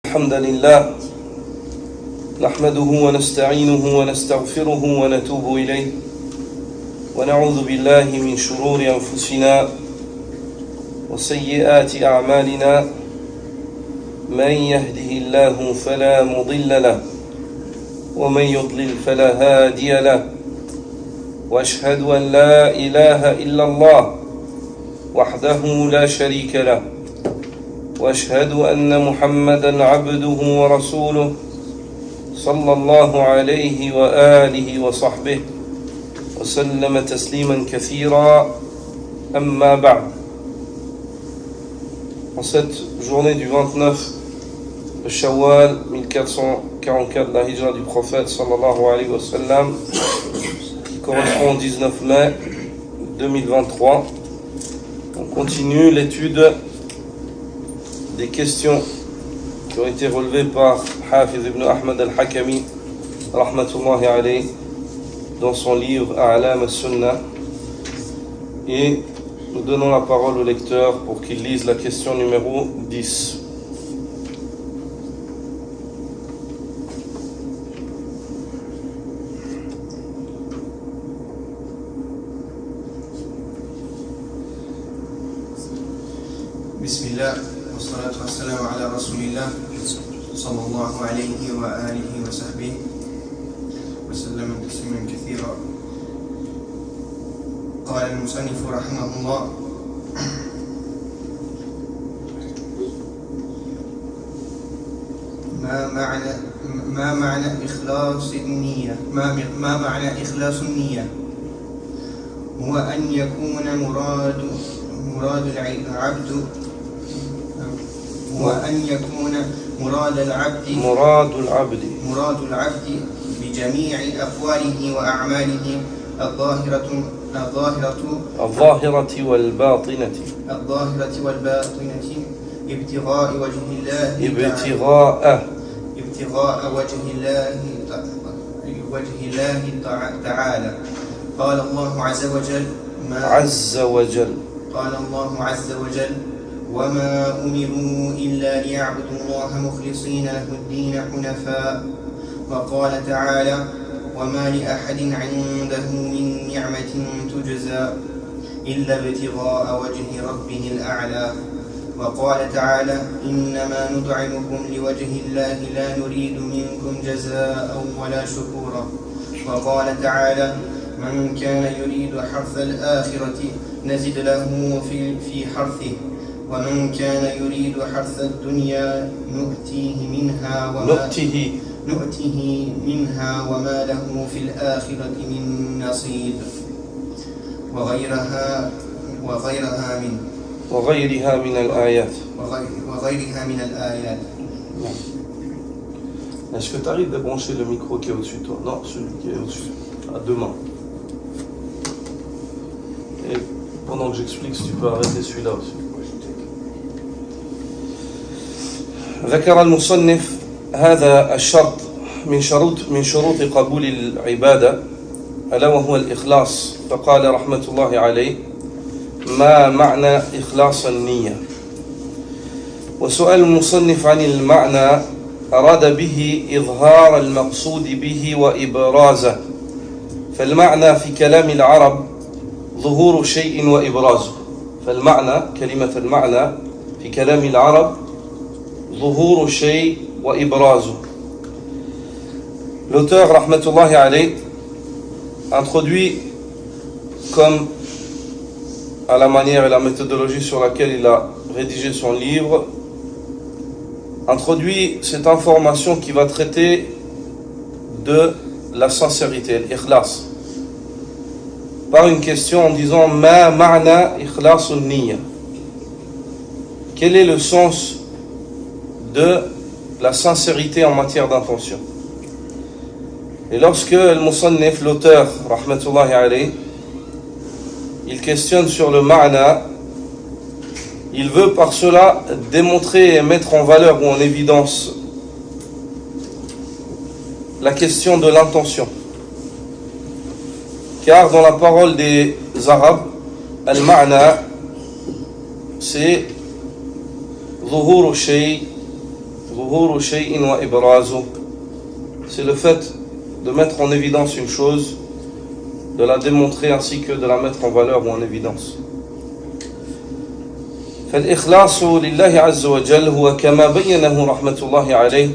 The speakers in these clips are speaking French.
الحمد لله نحمده ونستعينه ونستغفره ونتوب إليه ونعوذ بالله من شرور أنفسنا وسيئات أعمالنا من يهده الله فلا مضل له ومن يضلل فلا هادي له وأشهد أن لا إله إلا الله وحده لا شريك له وأشهد أن محمدًا عبده ورسوله صلى الله عليه وآله وصحبه وسلم تسليما كثيرا أما بعد. En cette journée du 29 de Shawwal 1444 de la hijra du prophète sallallahu alayhi wa sallam, qui correspond au 19 mai 2023, on continue l'étude des questions qui ont été relevées par Hafiz ibn Ahmad al-Hakami rahmatullahi alayh dans son livre A'lam al-Sunnah, et nous donnons la parole au lecteur pour qu'il lise la question numéro 10. Bismillah, wa salatu wa salam ala rasulillah sallallahu alayhi wa alihi wa sahbihi wa sallam tasliman kathira. قال المصنف رحمه الله: ما معنى إخلاص النية؟ ما معنى إخلاص النية؟ هو أن يكون مراد العبد بجميع أقواله وأعماله الظاهرة والباطنة ابتغاء وجه الله تعالى. قال الله عز وجل: وما أمروا إلا ليعبدوا الله مخلصين له الدين حنفاء. وقال تعالى: وما لأحد عنده من نعمة تجزى إلا ابتغاء وجه ربه الأعلى. وقال تعالى: إنما نطعمكم لوجه الله لا نريد منكم جزاء ولا شكورا. وقال تعالى: من كان يريد حرث الآخرة نزد له في حرثه ومن كان يريد حرث الدنيا نؤته منها وما له في الآخرة من نصيب. وغيرها من الآيات. Est-ce que tu arrives à brancher le micro qui est au-dessus de toi? Non, celui qui est au-dessus, à deux mains. Et pendant que j'explique, si tu peux arrêter celui-là aussi. ذكر المصنف هذا الشرط من شروط قبول العبادة ألا وهو الإخلاص، فقال رحمة الله عليه: ما معنى إخلاص النية؟ وسؤال المصنف عن المعنى أراد به إظهار المقصود به وإبرازه، فالمعنى في كلام العرب ظهور شيء وإبرازه. فالمعنى، كلمة المعنى في كلام العرب ظهور شيء وإبرازه. L'auteur, rahmatullahi alayh, introduit, comme à la manière et la méthodologie sur laquelle il a rédigé son livre, introduit cette information qui va traiter de la sincérité, l'ikhlas, par une question en disant: Ma ma'na ikhlasun niyya? Quel est le sens de la sincérité en matière d'intention? Et lorsque al-Musannif, l'auteur, rahmatullahi alayh, il questionne sur le ma'na, il veut par cela démontrer et mettre en valeur ou en évidence la question de l'intention. Car dans la parole des Arabes, al-ma'na, c'est ظهور الشيء ظهور شيء وإبرازه. C'est le fait de mettre en évidence une chose, de la démontrer ainsi que de la mettre en valeur ou en évidence. فالإخلاص لله عز وجل هو كما بينه رحمة الله عليه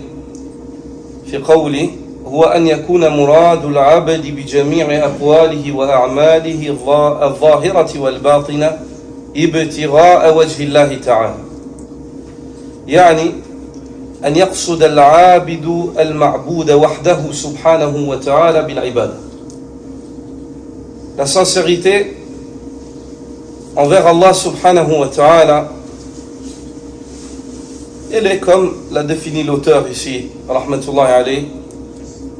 في قوله هو أن يكون مراد العبد بجميع أقواله وأعماله الظاهرة والباطنة ابتغاء وجه الله تعالى، يعني أن يقصد العابد المعبود وحده سبحانه وتعالى بالعبادة. La sincérité envers Allah subhanahu wa ta'ala, elle est comme l'a défini l'auteur ici, rahmatullahi alayh,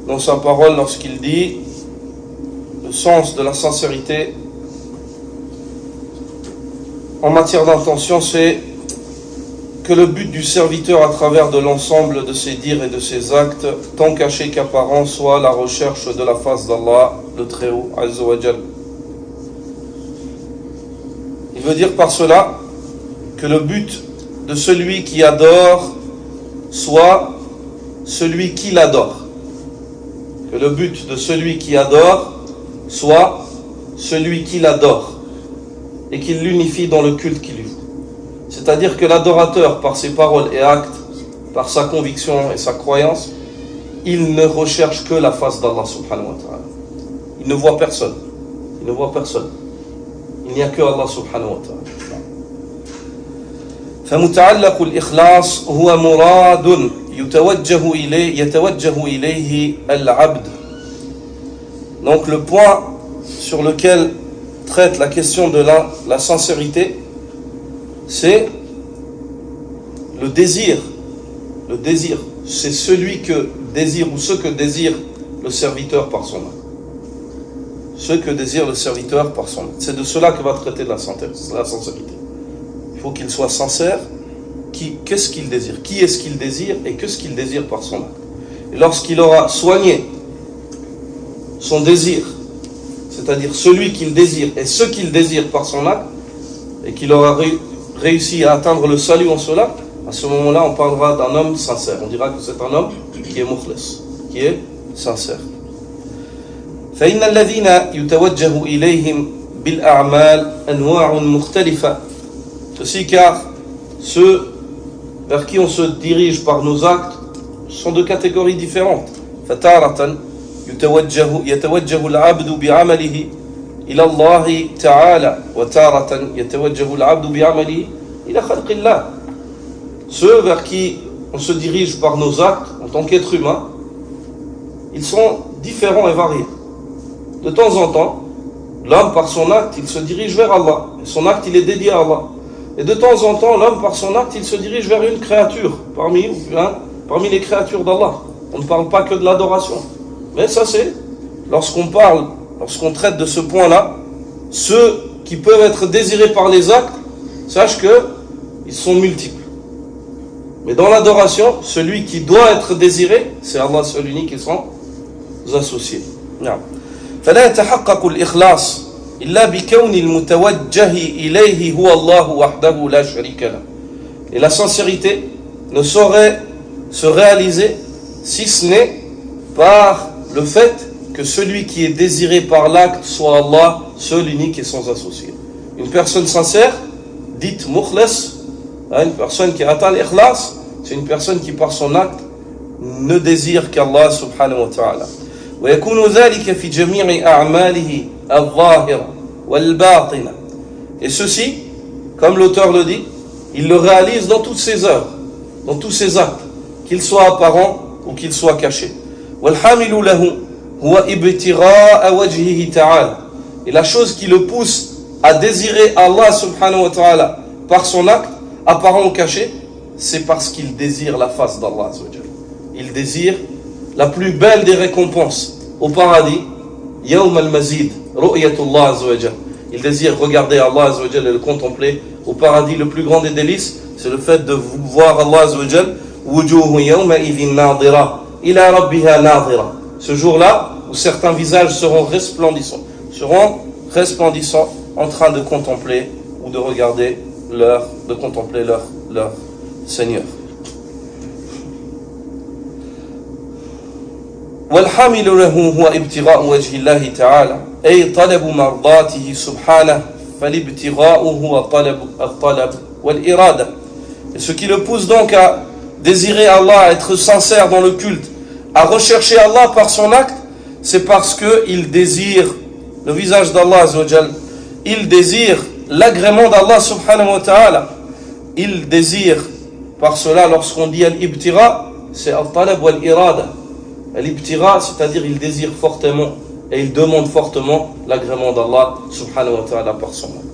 dans sa parole lorsqu'il dit le sens de la sincérité en matière d'intention, c'est que le but du serviteur à travers de l'ensemble de ses dires et de ses actes, tant cachés qu'apparents, soit la recherche de la face d'Allah, le Très-Haut, Azza wa Jal. Il veut dire par cela que le but de celui qui adore soit celui qui l'adore. Que le but de celui qui adore soit celui qui l'adore et qu'il l'unifie dans le culte qu'il lui faut. C'est-à-dire que l'adorateur, par ses paroles et actes, par sa conviction et sa croyance, il ne recherche que la face d'Allah subhanahu wa ta'ala. Il ne voit personne. Il ne voit personne. Il n'y a que Allah subhanahu wa ta'ala. فمتعلق الإخلاص هو مراد يتوجه إليه العبد. Donc le point sur lequel traite la question de la sincérité, c'est le désir. Le désir, c'est celui que désire ou ce que désire le serviteur par son acte. Ce que désire le serviteur par son acte. C'est de cela que va traiter la sincérité. Il faut qu'il soit sincère. Qu'est-ce qu'il désire? Qui est-ce qu'il désire et qu'est-ce qu'il désire par son acte? Et lorsqu'il aura soigné son désir, c'est-à-dire celui qu'il désire et ce qu'il désire par son acte, et qu'il aura réussi à atteindre le salut en cela, à ce moment-là on parlera d'un homme sincère. On dira que c'est un homme qui est mukhlis, qui est sincère. فإن الذين يتوجه إليهم بالأعمال أنواع مختلفة. Ceci car ceux vers qui on se dirige par nos actes sont de catégories différentes. فتارة يتوجه العبد بعمله إلى الله تعالى وتارة يتوجه العبد بعمله إلى خلق الله. Ceux vers qui on se dirige par nos actes en tant qu'être humain, ils sont différents et variés. De temps en temps, l'homme par son acte, il se dirige vers Allah. Et son acte, il est dédié à Allah. Et de temps en temps, l'homme par son acte, il se dirige vers une créature parmi les créatures d'Allah. On ne parle pas que de l'adoration. Mais ça c'est, lorsqu'on traite de ce point-là, ceux qui peuvent être désirés par les actes, sache qu'ils sont multiples. Mais dans l'adoration, celui qui doit être désiré, c'est Allah seul unique et sans associés. فلا يتحقق الإخلاص إلا بكون المتوجه إليه هو الله وحده لا شريك له. Et la sincérité ne saurait se réaliser si ce n'est par le fait que celui qui est désiré par l'acte soit Allah, seul, unique et sans associé. Une personne sincère, dite mukhlis, une personne qui atteint l'ikhlas, c'est une personne qui par son acte ne désire qu'Allah subhanahu wa ta'ala. ويكون ذلك في جميع أعماله الظاهرة والباطنة. Et ceci, comme l'auteur le dit, il le réalise dans toutes ses œuvres, dans tous ses actes, qu'ils soient apparents ou qu'ils soient cachés. والحامل له هو ابتغاء وجهه تعالى. Et la chose qui le pousse à désirer Allah subhanahu wa ta'ala par son acte, apparent ou caché, c'est parce qu'il désire la face d'Allah. Il désire la plus belle des récompenses au paradis, Yawm al-Mazid, Ru'yatullah azza wa jal. Il désire regarder Allah azza wa jal et le contempler au paradis. Le plus grand des délices, c'est le fait de voir Allah azza wa jal. Wujuhu yawma idhin nadira ila rabbiha nadira. Ce jour-là, où certains visages seront resplendissants en train de contempler ou de contempler leur Seigneur. والحامل له هو ابتغاء وجه الله تعالى أي طلب مرضاته سبحانه فالابتغاء هو الطلب والإرادة. Et ce qui le pousse donc à désirer Allah, à être sincère dans le culte, à rechercher Allah par son acte, c'est parce qu'il désire le visage d'Allah Azzawajal, il désire l'agrément d'Allah subhanahu wa ta'ala, il désire par cela, lorsqu'on dit al-ibtira, c'est al-talab wal-irada. Al-ibtira, c'est-à-dire il désire fortement et il demande fortement l'agrément d'Allah subhanahu wa ta'ala par son acte.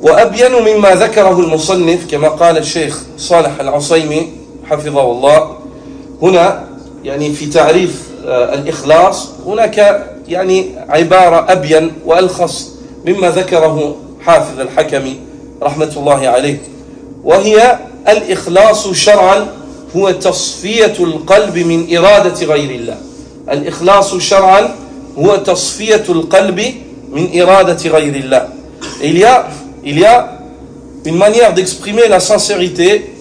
وأبين مما ذكره المصنف كما قال الشيخ صالح العصيمي حفظه الله هنا يعني في تعريف الإخلاص هناك يعني عبارة أبين وألخص مما ذكره حافظ الحكمي رحمة الله عليه وهي الإخلاص شرعا هو تصفية القلب من إرادة غير الله. الإخلاص شرعا هو تصفية القلب من إرادة غير الله. Il y a une manière d'exprimer la sincérité,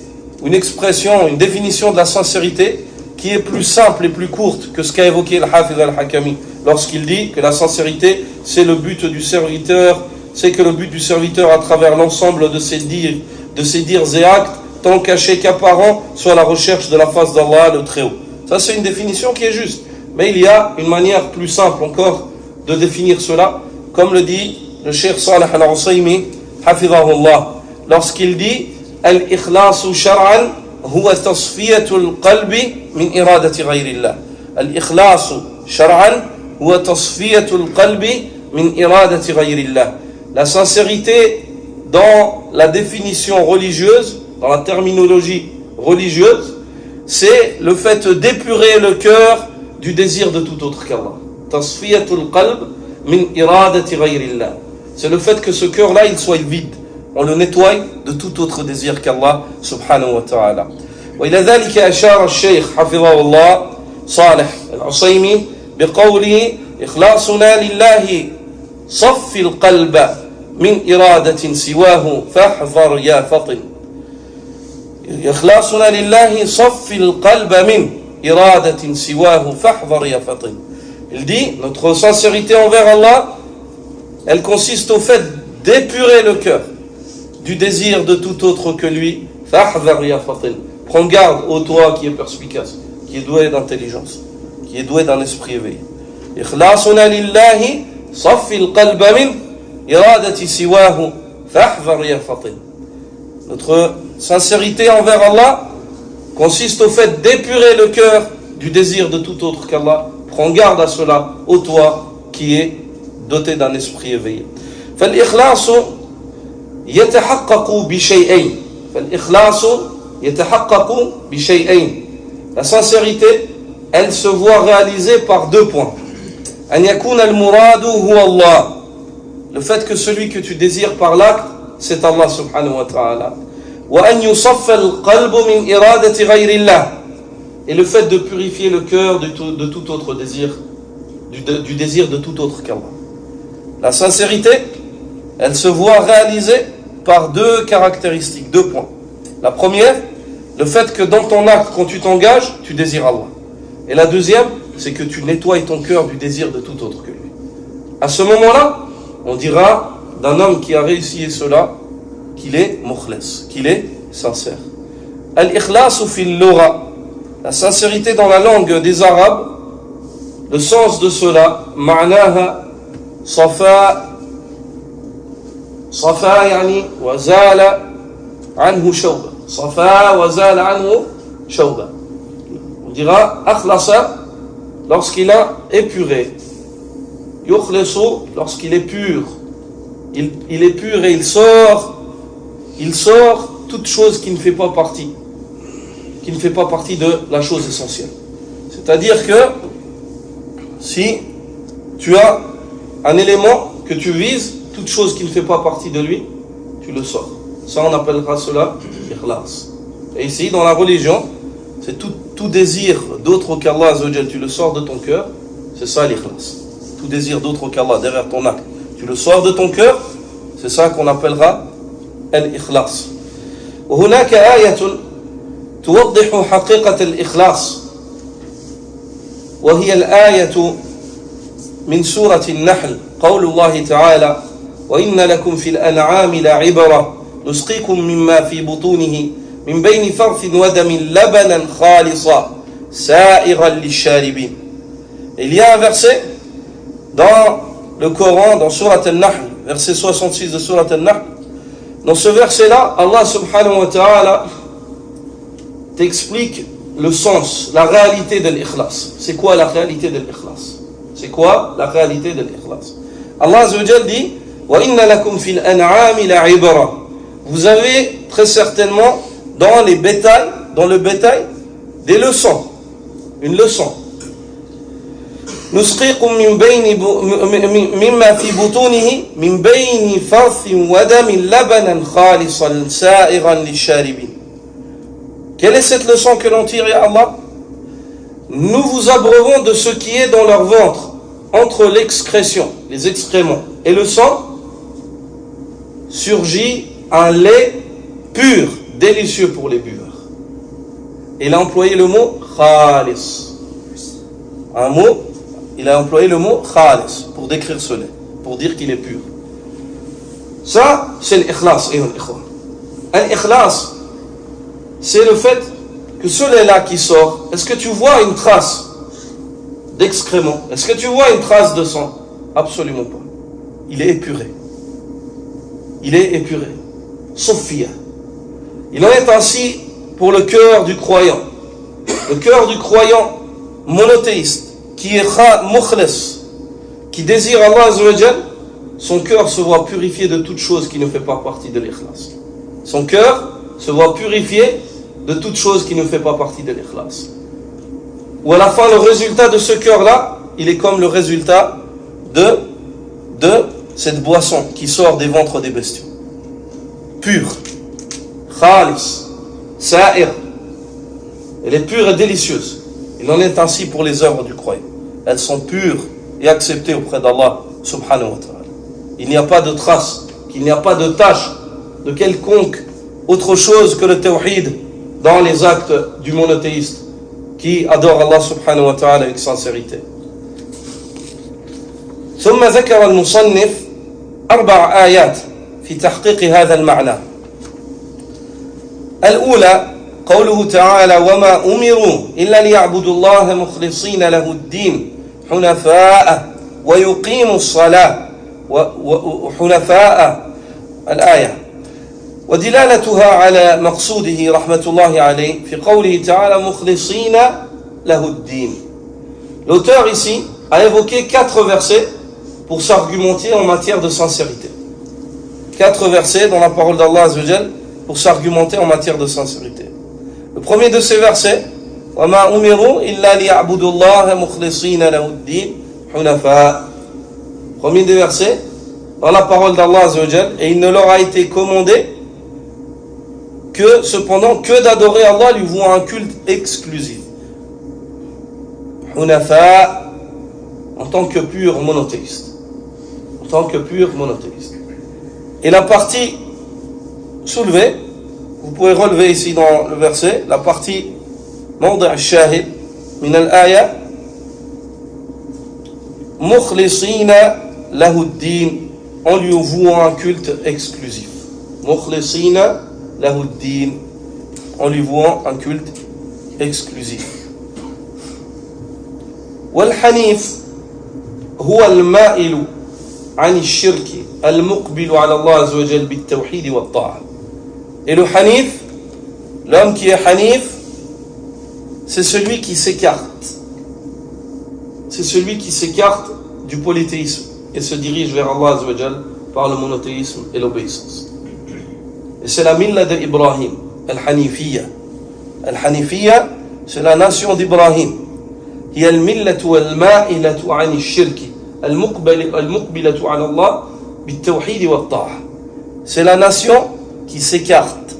une expression, une définition de la sincérité qui est plus simple et plus courte que ce qu'a évoqué le Hafiz al-Hakami lorsqu'il dit que la sincérité c'est le but du serviteur, c'est que le but du serviteur à travers l'ensemble de ses dires et actes, tant cachés qu'apparents, soit la recherche de la face d'Allah le Très-Haut. Ça c'est une définition qui est juste, mais il y a une manière plus simple encore de définir cela, comme le dit le Cheikh Salih al-Usaymi Hafidhahullah, lorsqu'il dit Al-ikhlasu shar'an huwa tasfiyatul qalbi min iradati ghayrillah. Al-ikhlasu shar'an huwa tasfiyatul qalbi min iradati ghayrillah. La sincérité dans la définition religieuse, dans la terminologie religieuse, c'est le fait d'épurer le cœur du désir de tout autre qu'Allah. Tasfiyatul qalb min iradati ghayrillah. C'est le fait que ce cœur-là, il soit vide. On le nettoie de tout autre désir qu'Allah subhanahu wa ta'ala. وإلى ذلك أشار الشيخ حفظه الله صالح العصيمي بقوله إخلاصنا لله صف القلب من إرادة سواه فاحذر يا فطن. إخلاصنا لله صف القلب من إرادة سواه فاحذر يا فطن. Il dit, notre sincérité envers Allah, elle consiste au fait d'épurer le cœur du désir de tout autre que lui. Fahdhar ya fatin. Prends garde, ô toi qui est perspicace, qui est doué d'intelligence, qui est doué d'un esprit éveillé. Ikhlasuna lillahi saffi al-qalba min iradati siwahu fahdhar ya fatin. Notre sincérité envers Allah consiste au fait d'épurer le cœur du désir de tout autre qu'Allah. Prends garde à cela, ô toi qui est doté d'un esprit éveillé. فالإخلاص يتحقق بشيئين. فالإخلاص يتحقق بشيئين. La sincérité, elle se voit réalisée par deux points. أن يكون المراد هو الله. Le fait que celui que tu désires par l'acte, c'est Allah subhanahu wa ta'ala. وأن يصف القلب من إرادة غير الله. Et le fait de purifier le cœur de tout autre désir, du désir de tout autre qu'Allah. La sincérité, elle se voit réalisée par deux caractéristiques, deux points. La première, le fait que dans ton acte, quand tu t'engages, tu désires Allah. Et la deuxième, c'est que tu nettoies ton cœur du désir de tout autre que lui. À ce moment-là, on dira d'un homme qui a réussi cela qu'il est mukhlas, qu'il est sincère. Al-ikhlasu fil lugha, la sincérité dans la langue des Arabes, le sens de cela, ma'naha صفاء يعني وزال عنه شوبة. صفاء وزال عنه شوبة. On dira akhlasa lorsqu'il a épuré. Yukhlisu lorsqu'il est pur. Il est pur et il sort toute chose qui ne fait pas partie de la chose essentielle. C'est-à-dire que si tu as un élément que tu vises, toute chose qui ne fait pas partie de lui, tu le sors. Ça, on appellera cela ikhlas. Et ici, dans la religion, c'est tout désir d'autre qu'Allah Azzawajal, tu le sors de ton cœur, c'est ça l'ikhlas. Tout désir d'autre qu'Allah derrière ton acte, tu le sors de ton cœur, c'est ça qu'on appellera al-ikhlas. وهناك آية توضح حقيقة الإخلاص وهي الآية من سورة النحل قول الله تعالى وإن لكم في الأنعام لعبرة نسقيكم مما في بطونه من بين فرث ودم لبنا خالصا سائغا للشاربين. Il y a un verset dans le Coran, dans Surat Al-Nahl, verset 66 de Surat Al-Nahl. Dans ce verset-là, Allah subhanahu wa ta'ala t'explique le sens, la réalité de l'ikhlas. C'est quoi la réalité de l'ikhlas? C'est quoi la réalité de l'ikhlas? Allah azza wa jalla dit wa inna lakum fil an'ami la'ibra. Vous avez très certainement dans le bétail des leçons, une leçon. نسقيكم مما في بطونه من بين فرث ودم لبنا خالصا سائغا للشاربين. Quelle est cette leçon que l'on tire, ya Allah? Nous vous abreuvons de ce qui est dans leur ventre, entre l'excrétion, les excréments, et le sang, surgit un lait pur, délicieux pour les buveurs. Il a employé le mot khalis. Il a employé le mot khalis pour décrire ce lait, pour dire qu'il est pur. Ça, c'est l'ikhlas. L'ikhlas, c'est le fait que ce lait-là qui sort, est-ce que tu vois une trace d'excrément? Est-ce que tu vois une trace de sang? Absolument pas. Il est épuré. Il est épuré. Sophia. Il en est ainsi pour le cœur du croyant. Le cœur du croyant monothéiste, qui est mukhlis, qui désire Allah Azza wa Jal, son cœur se voit purifié de toute chose qui ne fait pas partie de l'ikhlas. Son cœur se voit purifié de toute chose qui ne fait pas partie de l'ikhlas. Ou à la fin, le résultat de ce cœur-là, il est comme le résultat de cette boisson qui sort des ventres des bestiaux. Pure, khalis, sa'ir. Elle est pure et délicieuse. Il en est ainsi pour les œuvres du croyant. Elles sont pures et acceptées auprès d'Allah subhanahu wa ta'ala. Il n'y a pas de trace, qu'il n'y a pas de tache de quelconque autre chose que le tawhid dans les actes du monothéiste qui adore Allah subhanahu wa ta'ala avec sincérité. ثم ذكر المصنف 4 آيات في تحقيق هذا المعنى. الأولى قوله تعالى وما أمروا إلا ليعبدوا الله مخلصين له الدين حنفاء ويقيموا الصلاة وحنفاء الآية ودلالتها على مقصوده رحمة الله عليه في قوله تعالى مخلصين له الدين. L'auteur ici a évoqué 4 versets pour s'argumenter en matière de sincérité. 4 versets dans la parole d'Allah Azza wa Jal pour s'argumenter en matière de sincérité. Le premier de ces versets, وَمَا أُمِرُوا إِلَّا لِيَعْبُدُوا اللَّهَ مُخْلِصِينَ لَهُ الدِّينَ حُنَفَاءَ. Premier des versets, dans la parole d'Allah Azza wa Jal, et il ne leur a été commandé que, cependant, que d'adorer Allah lui vouant un culte exclusif. Hunafa, en tant que pur monothéiste. En tant que pur monothéiste. Et la partie soulevée, vous pouvez relever ici dans le verset, la partie موضع الشاهد من الآية مخلصين له الدين, en lui vouant un culte exclusif. مخلصين له الدين, en lui vouant un culte exclusif. والحنيف هو المائل عن الشرك المقبل على الله عز وجل بالتوحيد والطاعة. Et le hanif, l'homme qui est hanif, c'est celui qui s'écarte. C'est celui qui s'écarte du polythéisme et se dirige vers Allah Azza wa Jal par le monothéisme et l'obéissance. Et c'est la milla d'Ibrahim, al-Hanifiyya. Al-Hanifiyya, c'est la nation d'Ibrahim. هي الملة والمائلة عن الشرك المقبلة على الله بالتوحيد والطاعة. C'est la nation qui s'écarte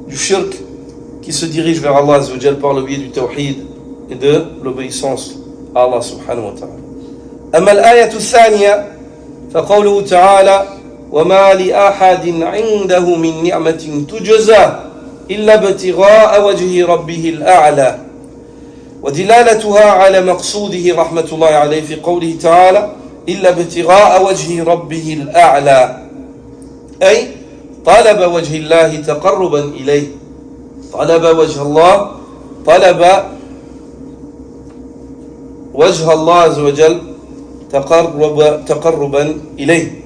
du shirk, qui se dirige vers Allah Azza wa Jal par le biais du tawhid et de l'obéissance à Allah subhanahu wa ta'ala. أما الآية الثانية فقوله تعالى وما لأحد عنده من نعمة تجزى إلا ابتغاء وجه ربه الأعلى ودلالتها على مقصوده رحمة الله عليه في قوله تعالى إلا ابتغاء وجه ربه الأعلى أي طلب وجه الله تقربا إليه طلب وجه الله طلب وجه الله عز وجل تقربا إليه.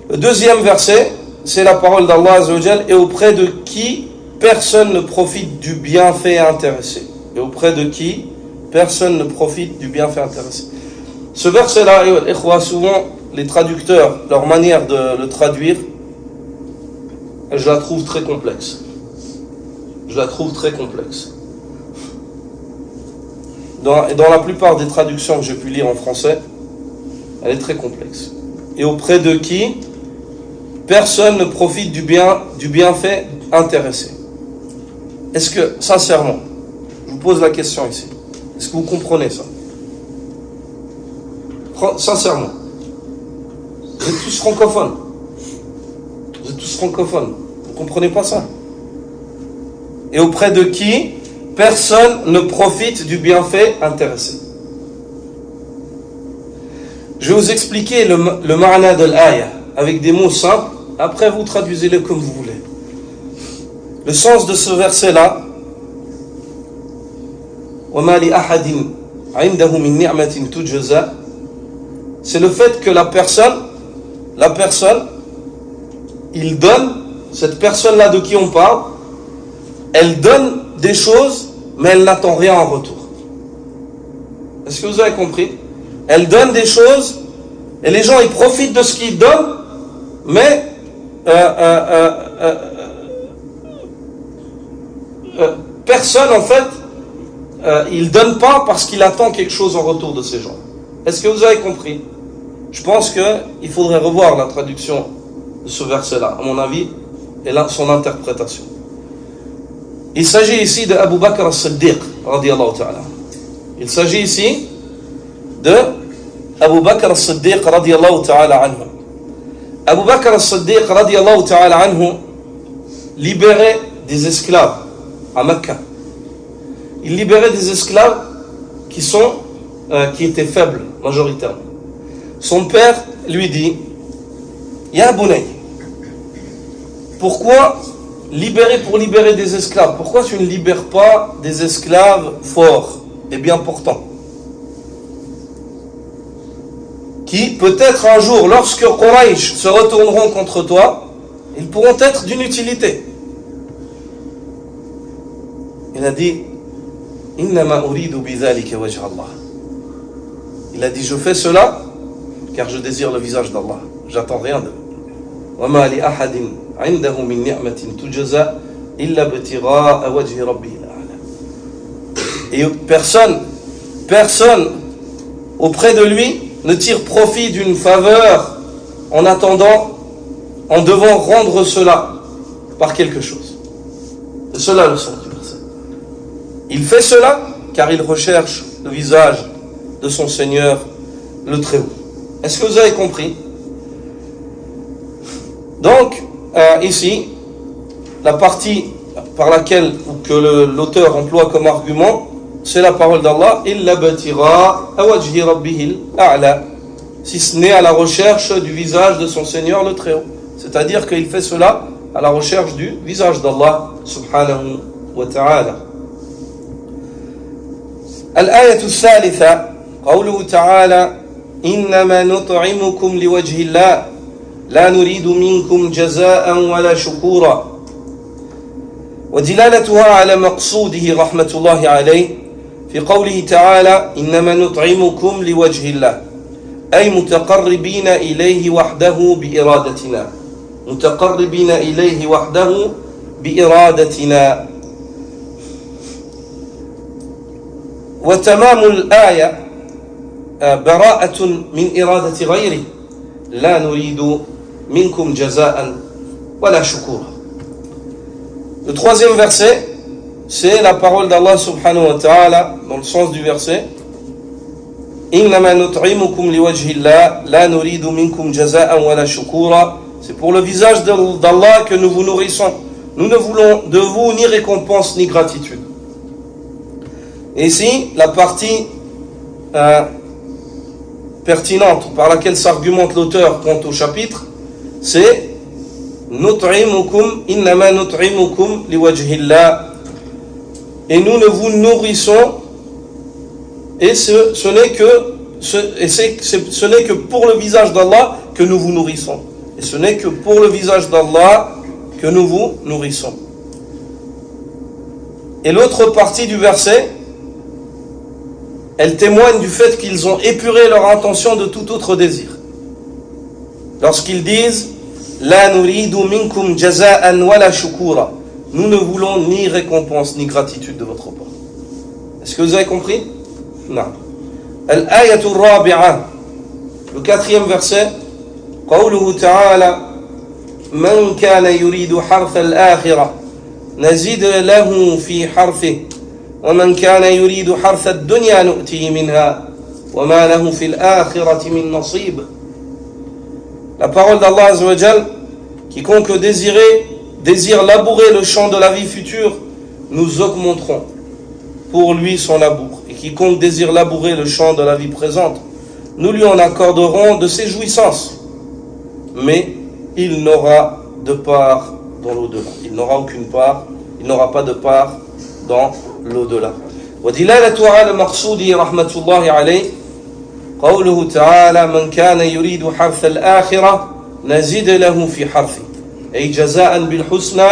Le deuxième verset, c'est la parole d'Allah Azza wa Jal, et auprès de qui personne ne profite du bienfait intéressé. Et auprès de qui personne ne profite du bienfait intéressé. Ce verset-là, souvent les traducteurs, leur manière de le traduire, je la trouve très complexe. Je la trouve très complexe. Dans la plupart des traductions que j'ai pu lire en français, elle est très complexe. Et auprès de qui personne ne profite du bienfait intéressé. Est-ce que, sincèrement, je vous pose la question ici, est-ce que vous comprenez ça? Sincèrement, vous êtes tous francophones. Vous êtes tous francophones. Vous ne comprenez pas ça? Et auprès de qui personne ne profite du bienfait intéressé. Je vais vous expliquer le ma'na de l'aya avec des mots simples. Après, vous traduisez-le comme vous voulez. Le sens de ce verset-là, وَمَا لِأَحَدٍ عِنْدَهُ مِنْ نِعْمَةٍ تُجْزَى, c'est le fait que la personne, il donne, cette personne-là de qui on parle, elle donne des choses, mais elle n'attend rien en retour. Est-ce que vous avez compris? Elle donne des choses, et les gens ils profitent de ce qu'ils donnent, mais personne en fait, il donne pas parce qu'il attend quelque chose en retour de ces gens. Est-ce que vous avez compris? Je pense qu'il faudrait revoir la traduction de ce verset-là, à mon avis, et là, son interprétation. Il s'agit ici de Abu Bakr as-Siddiq, radiyallahu ta'ala. Il s'agit ici de Abu Bakr as-Siddiq, radiyallahu ta'ala anhu. Abu Bakr as-Siddiq, radiyallahu ta'ala anhu, libérait des esclaves à Mecca. Il libérait des esclaves qui étaient faibles, majoritairement. Son père lui dit, Ya Bunay, pourquoi libérer pour libérer des esclaves? Pourquoi tu ne libères pas des esclaves forts et bien portants, qui peut-être un jour, lorsque Quraysh se retourneront contre toi, ils pourront être d'une utilité? Il a dit, Innama uridu bidhalika wajha Allah. Il a dit, je fais cela car je désire le visage d'Allah. J'attends rien de vous. وَمَا لِأَحَدٍ عِنْدَهُ مِنْ نِعْمَةٍ تُجْزَى إِلَّا ابْتِغَاءَ وَجْهِ رَبِّهِ الْأَعْلَى. Et personne auprès de lui ne tire profit d'une faveur en devant rendre cela par quelque chose. C'est cela le sens du verset. Il fait cela car il recherche le visage de son Seigneur, le Très-Haut. Est-ce que vous avez compris? Donc, ici, la partie par laquelle que l'auteur emploie comme argument, c'est la parole d'Allah, illa batira awajhi rabbihil a'la, si ce n'est à la recherche du visage de son Seigneur le Très-Haut. C'est-à-dire qu'il fait cela à la recherche du visage d'Allah subhanahu wa ta'ala. Al-ayatu al-thalitha, qawluhu ta'ala, innama nut'imukum liwajhi Allah, la nuridu minkum jaza'an wala shukura. ودلالتها على مقصوده رحمة الله عليه في قوله تعالى إنما نطعمكم لوجه الله أي متقربين إليه وحده بإرادتنا متقربين إليه وحده بإرادتنا. وتمام الآية براءة من إرادة غيره لا نريد منكم جزاء ولا شكورا. Le troisième verset, c'est la parole d'Allah subhanahu wa ta'ala, dans le sens du verset. Innama nut'imukum liwajhillah, la nuridu minkum jaza'an wala shukura. C'est pour le visage d'Allah que nous vous nourrissons. Nous ne voulons de vous ni récompense ni gratitude. Et ici, la partie pertinente par laquelle s'argumente l'auteur quant au chapitre, c'est Nut'imukum innama nut'imukum liwajhillah. Et nous ne vous nourrissons, et ce n'est que pour le visage d'Allah que nous vous nourrissons. Et ce n'est que pour le visage d'Allah que nous vous nourrissons. Et l'autre partie du verset, elle témoigne du fait qu'ils ont épuré leur intention de tout autre désir. Lorsqu'ils disent La nuridu minkum jaza'an wala shukura. Nous ne voulons ni récompense ni gratitude de votre part. Est-ce que vous avez compris? Non. Al-ayatul rabi'a, le 4e verset, قوله تعالى من كان يريد حرث الآخرة نزيد له في حرثه ومن كان يريد حرث الدنيا نؤتيه منها وما له في الآخرة من نصيب. La parole d'Allah Azza wa Jal, quiconque désire labourer le champ de la vie future, nous augmenterons pour lui son labour. Et quiconque désire labourer le champ de la vie présente, nous lui en accorderons de ses jouissances. Mais il n'aura de part dans l'au-delà. Il n'aura aucune part, il n'aura pas de part dans l'au-delà. وَدِلَالَةُ عَلَى الْمَقْصُودِ رَحْمَةُ اللَّهِ عَلَيْهِ قوله تعالى من كان يريد حرث الآخرة نزيد له في حرثه أي جزاء بالحسنى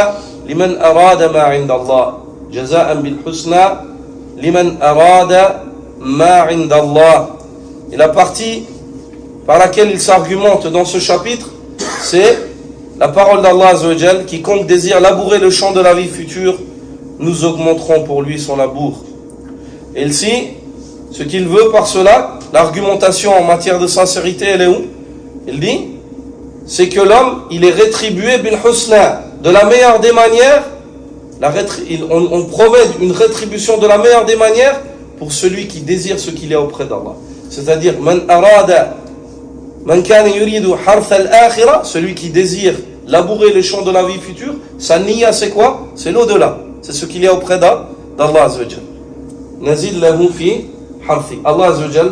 لمن أراد ما عند الله جزاء بالحسنى لمن أراد ما عند الله. Et la partie par laquelle il s'argumente dans ce chapitre, c'est la parole d'Allah Azza wa Jal, quiconque désire labourer le champ de la vie future, nous augmenterons pour lui son labour. Et ici, ce qu'il veut par cela, l'argumentation en matière de sincérité, elle est où? Il dit, c'est que l'homme, il est rétribué bil husna, de la meilleure des manières. On promet une rétribution de la meilleure des manières pour celui qui désire ce qu'il y a auprès d'Allah. C'est-à-dire, man kana yuridu harth al-akhirah, celui qui désire labourer les champs de la vie future, sa niya c'est quoi? C'est l'au-delà. C'est ce qu'il y a auprès d'Allah Azza wa Jal. Nazid lahu fi harthi. Allah Azza wa Jal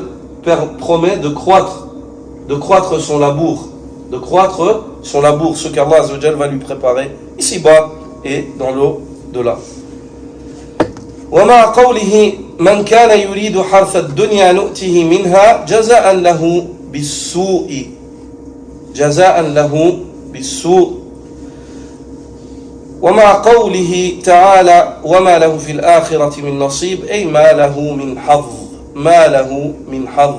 promet de croître son labour, ce qu'Allah Azza wa Jal va lui préparer ici-bas et dans l'au-delà. ومع قوله من كان يريد حرث الدنيا نؤته منها جزاء له بالسوء ومع قوله تعالى وما له في الآخرة من نصيب أي ما له من حظ.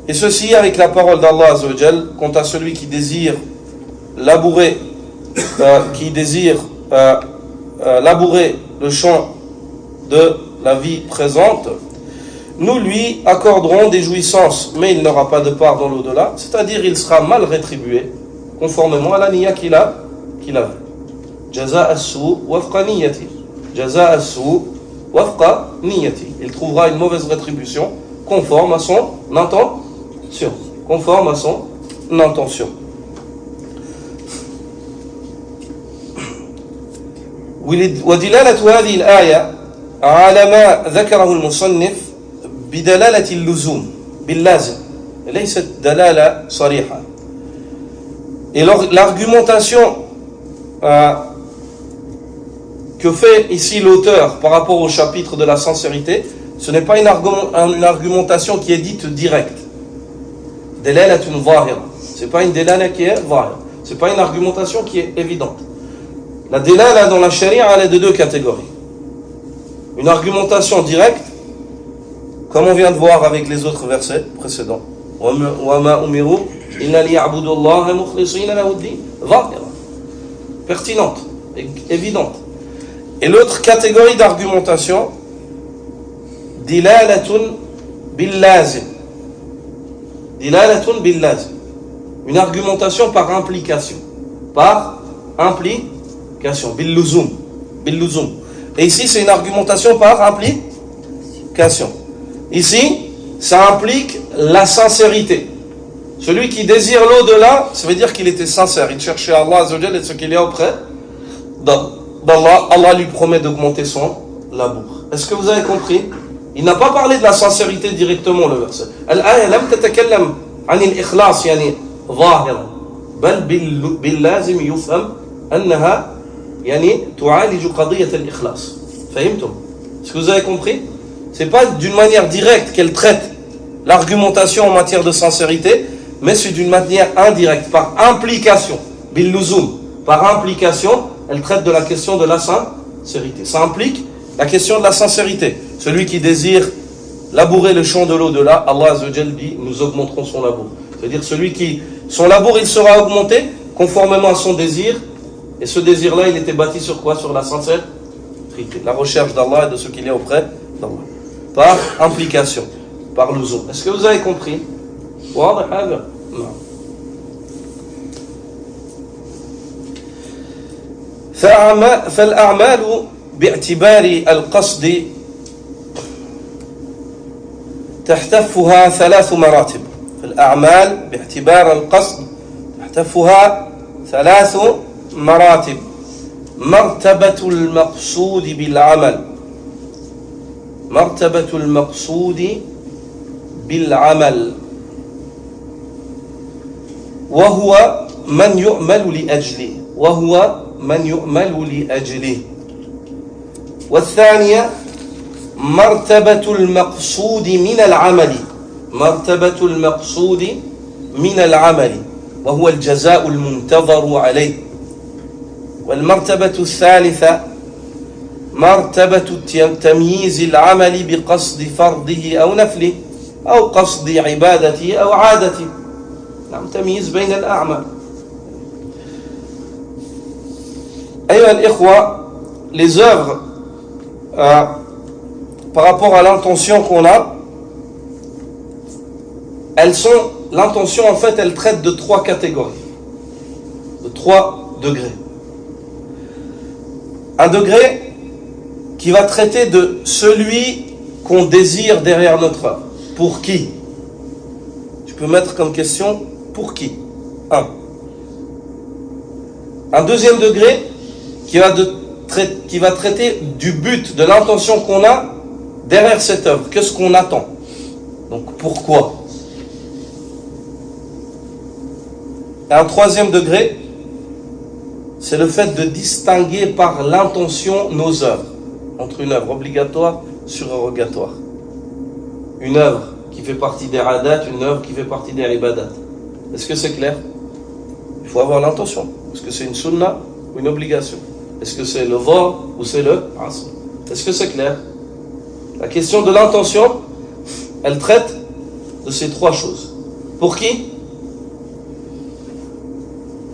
Et ceci avec la parole d'Allah Azza wa Jal quant à celui qui désire labourer le champ de la vie présente, nous lui accorderons des jouissances, mais il n'aura pas de part dans l'au-delà, c'est-à-dire il sera mal rétribué, conformément à la niya qu'il a vu. Jaza as-su wafqa niyati. Jaza as-su wafqa niyati. Il trouvera une mauvaise rétribution conforme à son intention. ودلالة هذه الآية على ما ذكره المصنف بدلالة اللزوم باللازم ليست دلالة صريحة. Et l'argumentation que fait ici l'auteur par rapport au chapitre de la sincérité, ce n'est pas une argumentation qui est dite directe. Dalalatun zahira. C'est pas une dalala qui est zahira. C'est pas une argumentation qui est évidente. La dalala dans la charia, elle est de deux catégories. Une argumentation directe, comme on vient de voir avec les autres versets précédents. وَمَا أُمِرُوا إِلَّا لِيَعْبُدُوا اللَّهَ مُخْلِصِينَ لَهُ الدِّينَ ظَاهِرًا. Pertinente, évidente. Et l'autre catégorie d'argumentation, dilalatun billazim. Dilalatun billazim. Une argumentation par implication. Billuzum. Et ici, c'est une argumentation par implication. Ici, ça implique la sincérité. Celui qui désire l'au-delà, ça veut dire qu'il était sincère. Il cherchait Allah Azza wa Jalla et ce qu'il y a auprès d'Allah. Allah lui promet d'augmenter son labour. Est-ce que vous avez compris Il n'a pas parlé de la sincérité directement, le verset. الآية لم تتكلم عن الإخلاص يعني ظاهرا بل باللازم يفهم أنها يعني تعالج قضية الإخلاص. فهمتم? Est-ce que vous avez compris? C'est pas d'une manière directe qu'elle traite l'argumentation en matière de sincérité, mais c'est d'une manière indirecte, par implication. Bil-luzum, par implication, elle traite de la question de la sincérité. Ça implique la question de la sincérité. Celui qui désire labourer le champ de l'au-delà, Allah Azza wa Jal dit, nous augmenterons son labour. C'est-à-dire celui qui, son labour, il sera augmenté conformément à son désir, et ce désir-là, il était bâti sur quoi? Sur la sincérité, la recherche d'Allah et de ce qu'il y a auprès d'Allah. Par implication, par luzum. Est-ce que vous avez compris? واضح هذا؟ نعم. فالأعمال باعتبار القصد تحتفها ثلاث مراتب. فالأعمال باعتبار القصد تحتفها ثلاث مراتب. مرتبة المقصود بالعمل، مرتبة المقصود بالعمل، وهو من يؤمل لأجله، وهو من يؤمل لأجله. والثانية مرتبة المقصود من العمل، مرتبة المقصود من العمل، وهو الجزاء المنتظر عليه. والمرتبة الثالثة مرتبة تمييز العمل بقصد فرضه أو نفله أو قصد عبادته أو عادته. نعم، تمييز بين الأعمال. أيها الإخوة, les œuvres par rapport à l'intention qu'on a, elles sont, l'intention en fait elle traite de trois catégories, de trois degrés. Un degré qui va traiter de celui qu'on désire derrière notre œuvre. Pour qui? Tu peux mettre comme question pour qui? Un deuxième degré qui va traiter du but, de l'intention qu'on a derrière cette œuvre. Qu'est-ce qu'on attend? Donc pourquoi? Et un troisième degré, c'est le fait de distinguer par l'intention nos œuvres, entre une œuvre obligatoire, surogatoire. Une œuvre qui fait partie des adat, une œuvre qui fait partie des ibadat. Est-ce que c'est clair? Il faut avoir l'intention. Est-ce que c'est une sunna ou une obligation? Est-ce que c'est le var ou c'est le asr? Est-ce que c'est clair? La question de l'intention, elle traite de ces trois choses. Pour qui?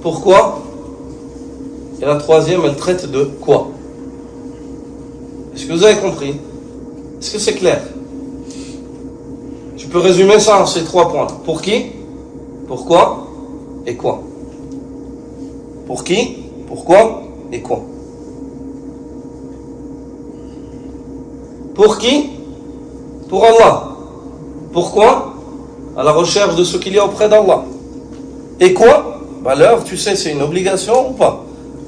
Pourquoi? Et la troisième, elle traite de quoi? Est-ce que vous avez compris? Est-ce que c'est clair? Tu peux résumer ça en ces trois points. Pour qui? Pourquoi? Et quoi? Pour qui? Pourquoi? Et quoi? Pour qui? Pour Allah. Pourquoi? À la recherche de ce qu'il y a auprès d'Allah. Et quoi? Bah l'œuvre, tu sais, c'est une obligation ou pas?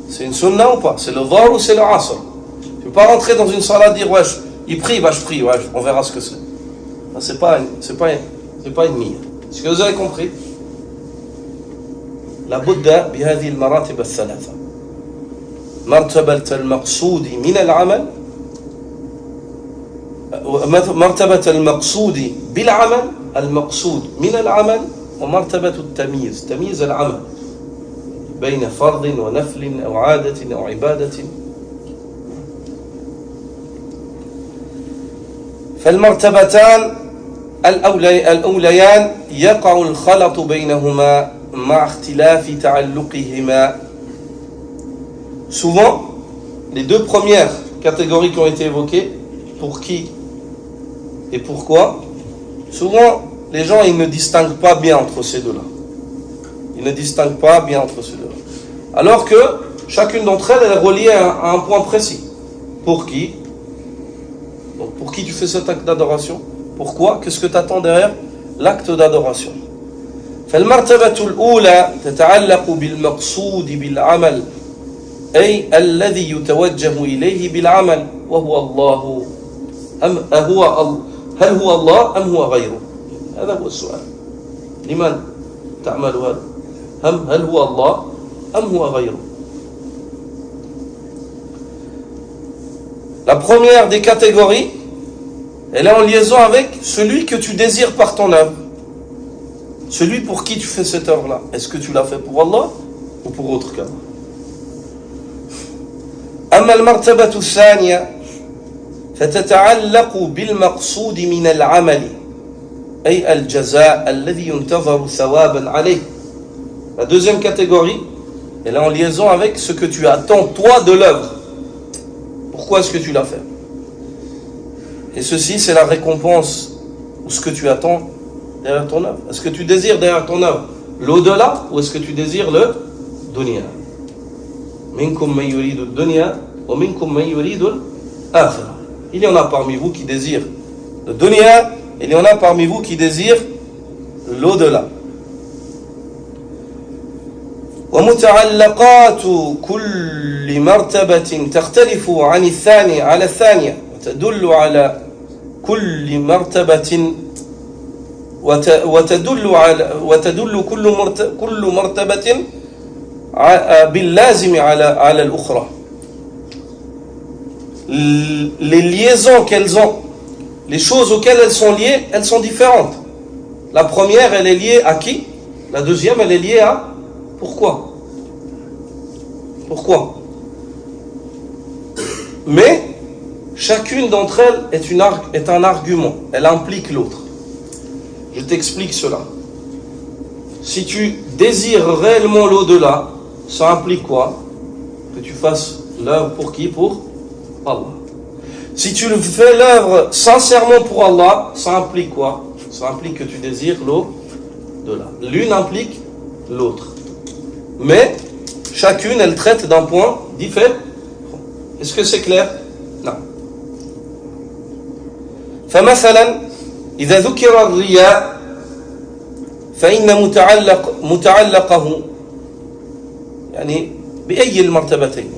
C'est une sunna ou pas? C'est le var ou c'est le asr? Tu ne peux pas rentrer dans une salle et dire ouais, il prie, bah je prie, ouais, on verra ce que c'est. C'est pas une mire. Est-ce que vous avez compris? La Bouddha بهذه المراتب الثلاثة. مرتبة المقصود من العمل، مرتبة المقصود بالعمل، المقصود من العمل، ومرتبة التمييز، تمييز العمل بين فرض ونفل أو عادة أو عبادة. فالمرتبتان الأوليان يقع الخلط بينهما مع اختلاف تعلقهما. Souvent, les deux premières catégories qui ont été évoquées, pour qui et pourquoi, souvent les gens ils ne distinguent pas bien entre ces deux-là. Ils ne distinguent pas bien entre ces deux-là. Alors que chacune d'entre elles est reliée à un point précis. Pour qui? Donc pour qui tu fais cet acte d'adoration? Pourquoi? Qu'est-ce que tu attends derrière l'acte d'adoration? فالمرتبة الأولى تتعلق بالمقصود بالعمل، أي الذي يتوجه إليه بالعمل، وهو الله هل هو الله أم هو غيره؟ هذا هو السؤال. لمن تعمل هذا؟ هل هو الله أم هو غيره؟ La première des catégories, elle est en liaison avec celui que tu désires par ton œuvre. Celui pour qui tu fais cette œuvre-là. Est-ce que tu l'as fait pour Allah ou pour autre qu'Allah? أما المرتبة الثانية فتتعلق بالمقصود من العمل أي الجزاء الذي ينتظر ثوابا عليه. La deuxième catégorie, elle est en liaison avec ce que tu attends toi de l'œuvre. Pourquoi est-ce que tu l'as fait? Et ceci, c'est la récompense ou ce que tu attends derrière ton œuvre. Est-ce que tu désires derrière ton œuvre l'au-delà ou est-ce que tu désires le dunya? Minkum man yuridu dunya wa minkum man yuridu al-akhirah. Il y en a parmi vous qui désirent le dunya, il y en a parmi vous qui désirent l'au-delà. ومتعلقات كل مرتبة تختلف عن الثانية على الثانية وتدل على كل مرتبة وتدل كل مرتبة باللازم على الأخرى. Les liaisons qu'elles ont, les choses auxquelles elles sont liées, elles sont différentes. La première, elle est liée à qui? La deuxième, elle est liée à pourquoi? Pourquoi? Mais chacune d'entre elles est un argument. Elle implique l'autre. Je t'explique cela. Si tu désires réellement l'au-delà, ça implique quoi? Que tu fasses l'œuvre pour qui? Pour Allah. Si tu fais l'œuvre sincèrement pour Allah, ça implique quoi? Ça implique que tu désires l'au-delà. L'une implique l'autre. Mais chacune, elle traite d'un point différent. Est-ce que c'est clair? Non. فمثلا إذا ذكر الرياء فإن متعلقه يعني بأي المرتبتين.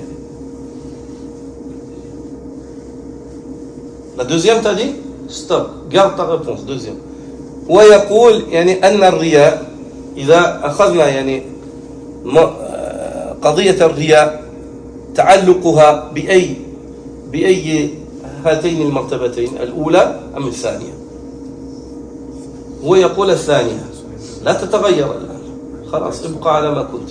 La deuxième t'as dit? Stop, garde ta réponse. Deuxième. ويقول يعني أن الرياء إذا أخذنا يعني قضية الرياء تعلقها بأي هاتين المرتبتين الأولى أم الثانية؟ هو يقول الثانية لا تتغير الآن خلاص ابقى على ما كنت.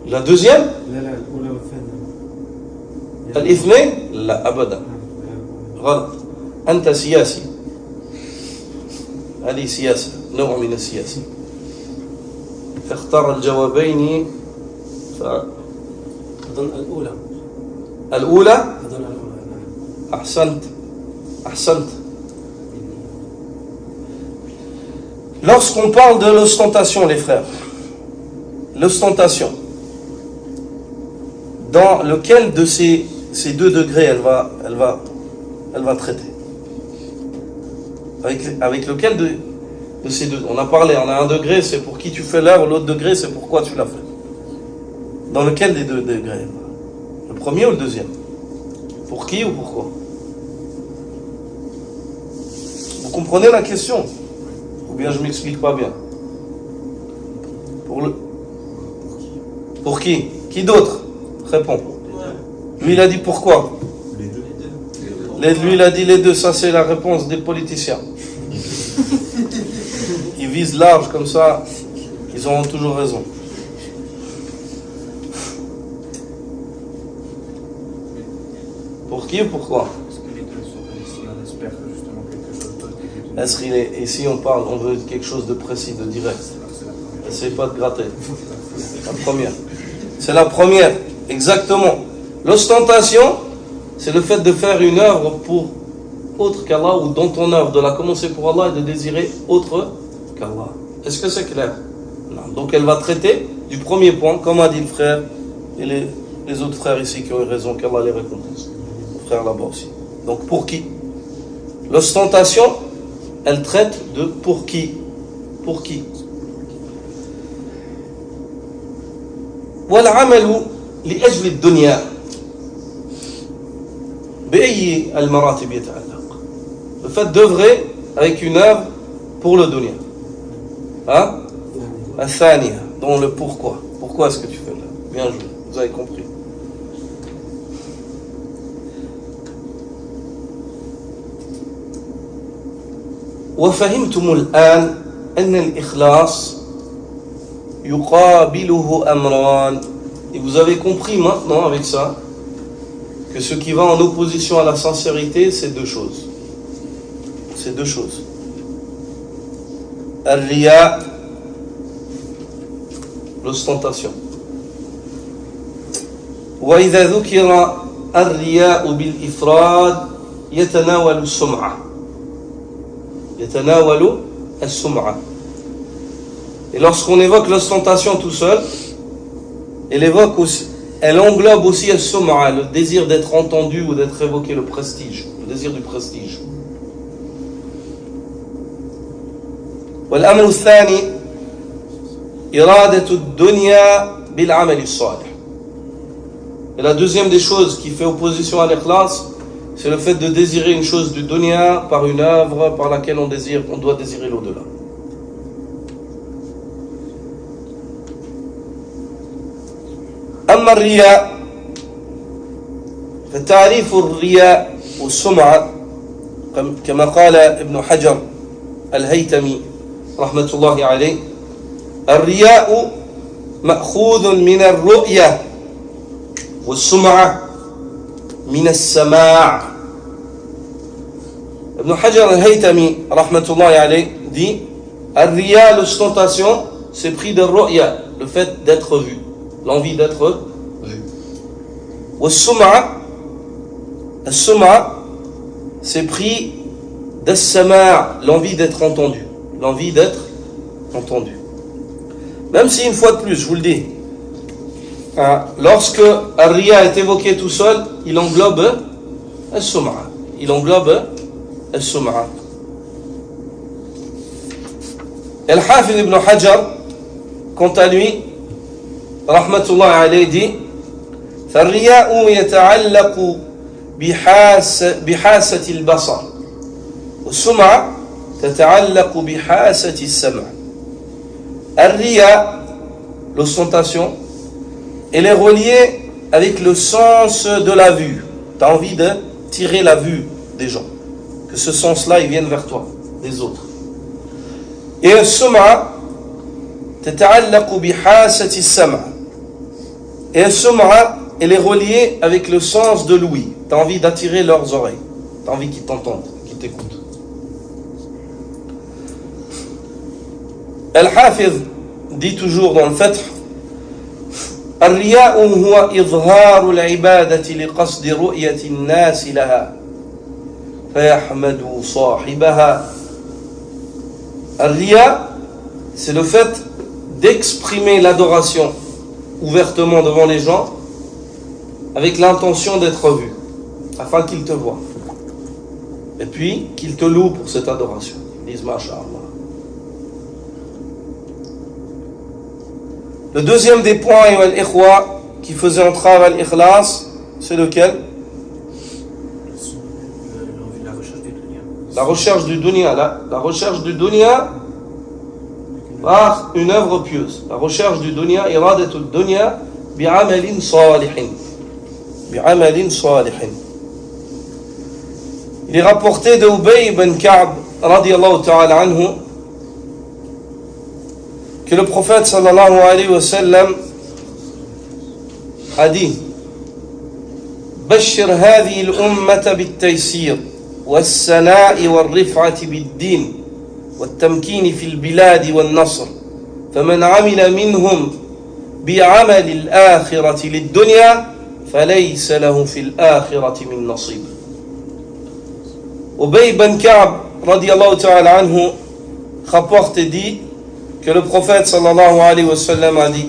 La deuxième? لا الأولى والثانية. الاثنين؟ لا أبدا غلط. أنت سياسي. هذه سياسة نوع من السياسة. اختار الجوابين أظن الأولى. الأولى؟ أظن الأولى. أحسنت. Lorsqu'on parle de l'ostentation, les frères, l'ostentation, dans lequel de ces deux degrés elle va traiter? Avec lequel de ces deux? On a parlé, on a un degré, c'est pour qui tu fais l'œuvre, l'autre degré, c'est pourquoi tu l'as fait. Dans lequel des deux degrés? Le premier ou le deuxième? Pour qui ou pourquoi? Vous comprenez la question? Ou bien je m'explique pas bien? Pour qui? Qui d'autre? Réponds. Lui il a dit pourquoi? Lui il a dit les deux, ça c'est la réponse des politiciens. Ils visent large comme ça, ils auront toujours raison. Pour qui ou pourquoi? Est-ce qu'il est, ici on parle, on veut quelque chose de précis, de direct. N'essaye pas de gratter. La première. C'est la première, exactement. L'ostentation, c'est le fait de faire une œuvre pour autre qu'Allah ou dans ton œuvre, de la commencer pour Allah et de désirer autre qu'Allah. Est-ce que c'est clair? Non. Donc elle va traiter du premier point, comme a dit le frère et les autres frères ici qui ont eu raison, qu'Allah les récompense. Le frère là-bas aussi. Donc pour qui? L'ostentation, elle traite de pour qui? Pour qui? والعمل لأجل الدنيا بأي المراتب يتعلق. Le fait d'œuvrer avec une œuvre pour le dunya. Hein? الثانية, dont le pourquoi. Pourquoi est-ce que tu fais là? Bien joué, vous avez compris. وفهمتم الآن أن الإخلاص يقابله أمران. Et vous avez compris maintenant avec ça que ce qui va en opposition à la sincérité, c'est deux choses. C'est deux choses. Al-riya, l'ostentation. وإذا ذكر الرياء بالإفراد يتناول السمعة. يتناول السمعة. Et lorsqu'on évoque l'ostentation tout seul, elle englobe aussi al-sum'a, le désir d'être entendu ou d'être évoqué, le prestige, le désir du prestige. والأمر الثاني إرادة الدنيا بالعمل الصالح. Et la deuxième des choses qui fait opposition à l'ikhlas, c'est le fait de désirer une chose du dunya par une œuvre par laquelle on doit désirer l'au-delà. أما الرياء فتعريف الرياء والسمعة كما قال ابن حجر الهيتمي رحمة الله عليه الرياء مأخوذ من الرؤية والسمعة من السماع. Ibn Hajar al-Haytami رحمة الله عليه dit الرياء, l'ostentation, c'est pris de ru'ya, le fait d'être vu, l'envie d'être vu. والسمعة, c'est pris d'as-sama', l'envie d'être entendu, l'envie d'être entendu. Même si une fois de plus, je vous le dis, lorsque Ar-Riya est évoqué tout seul, il englobe as-sum'a. Il englobe as-sum'a. Al-Hafidh ibn Hajar, quant à lui, rahmatullah alayhi, dit فالرياء يتعلق بحاسة البصر والسمعة تتعلق بحاسة السمع. الرياء, l'ostentation, elle est reliée avec le sens de la vue. Tu as envie de tirer la vue des gens, que ce sens-là il vienne vers toi, des autres. Et le sum'a تتعلق بحاسة السمع. Et le sum'a, elle est reliée avec le sens de l'ouïe. Tu as envie d'attirer leurs oreilles, tu as envie qu'ils t'entendent, qu'ils t'écoutent. Al-Hafidh dit toujours dans le Fath الرياء هو إظهار العبادة لقصد رؤية الناس لها فيحمد صاحبها. الرياء, c'est le fait d'exprimer l'adoration ouvertement devant les gens avec l'intention d'être vu, afin qu'ils te voient et puis qu'ils te louent pour cette adoration. Ils disent Masha'Allah. Le deuxième des points, qui faisait entrave à l'ikhlas, c'est lequel? La recherche du dunya. La recherche du dunya par une œuvre pieuse. La recherche du dunya, iradatul dunya, bi'amalin salihin. Bi'amalin salihin. Il est rapporté de Ubay ibn Ka'b, radiyallahu ta'ala anhu, que le prophète sallallahu alayhi wa sallam a dit بشر هذه الأمة بالتيسير والسناء والرفعة بالدين والتمكين في البلاد والنصر فمن عمل منهم بعمل الآخرة للدنيا فليس له في الآخرة من نصيب. Ubay ibn Ka'b radiyallahu ta'ala anhu rapporte et dit que le prophète sallallahu alayhi wa sallam a dit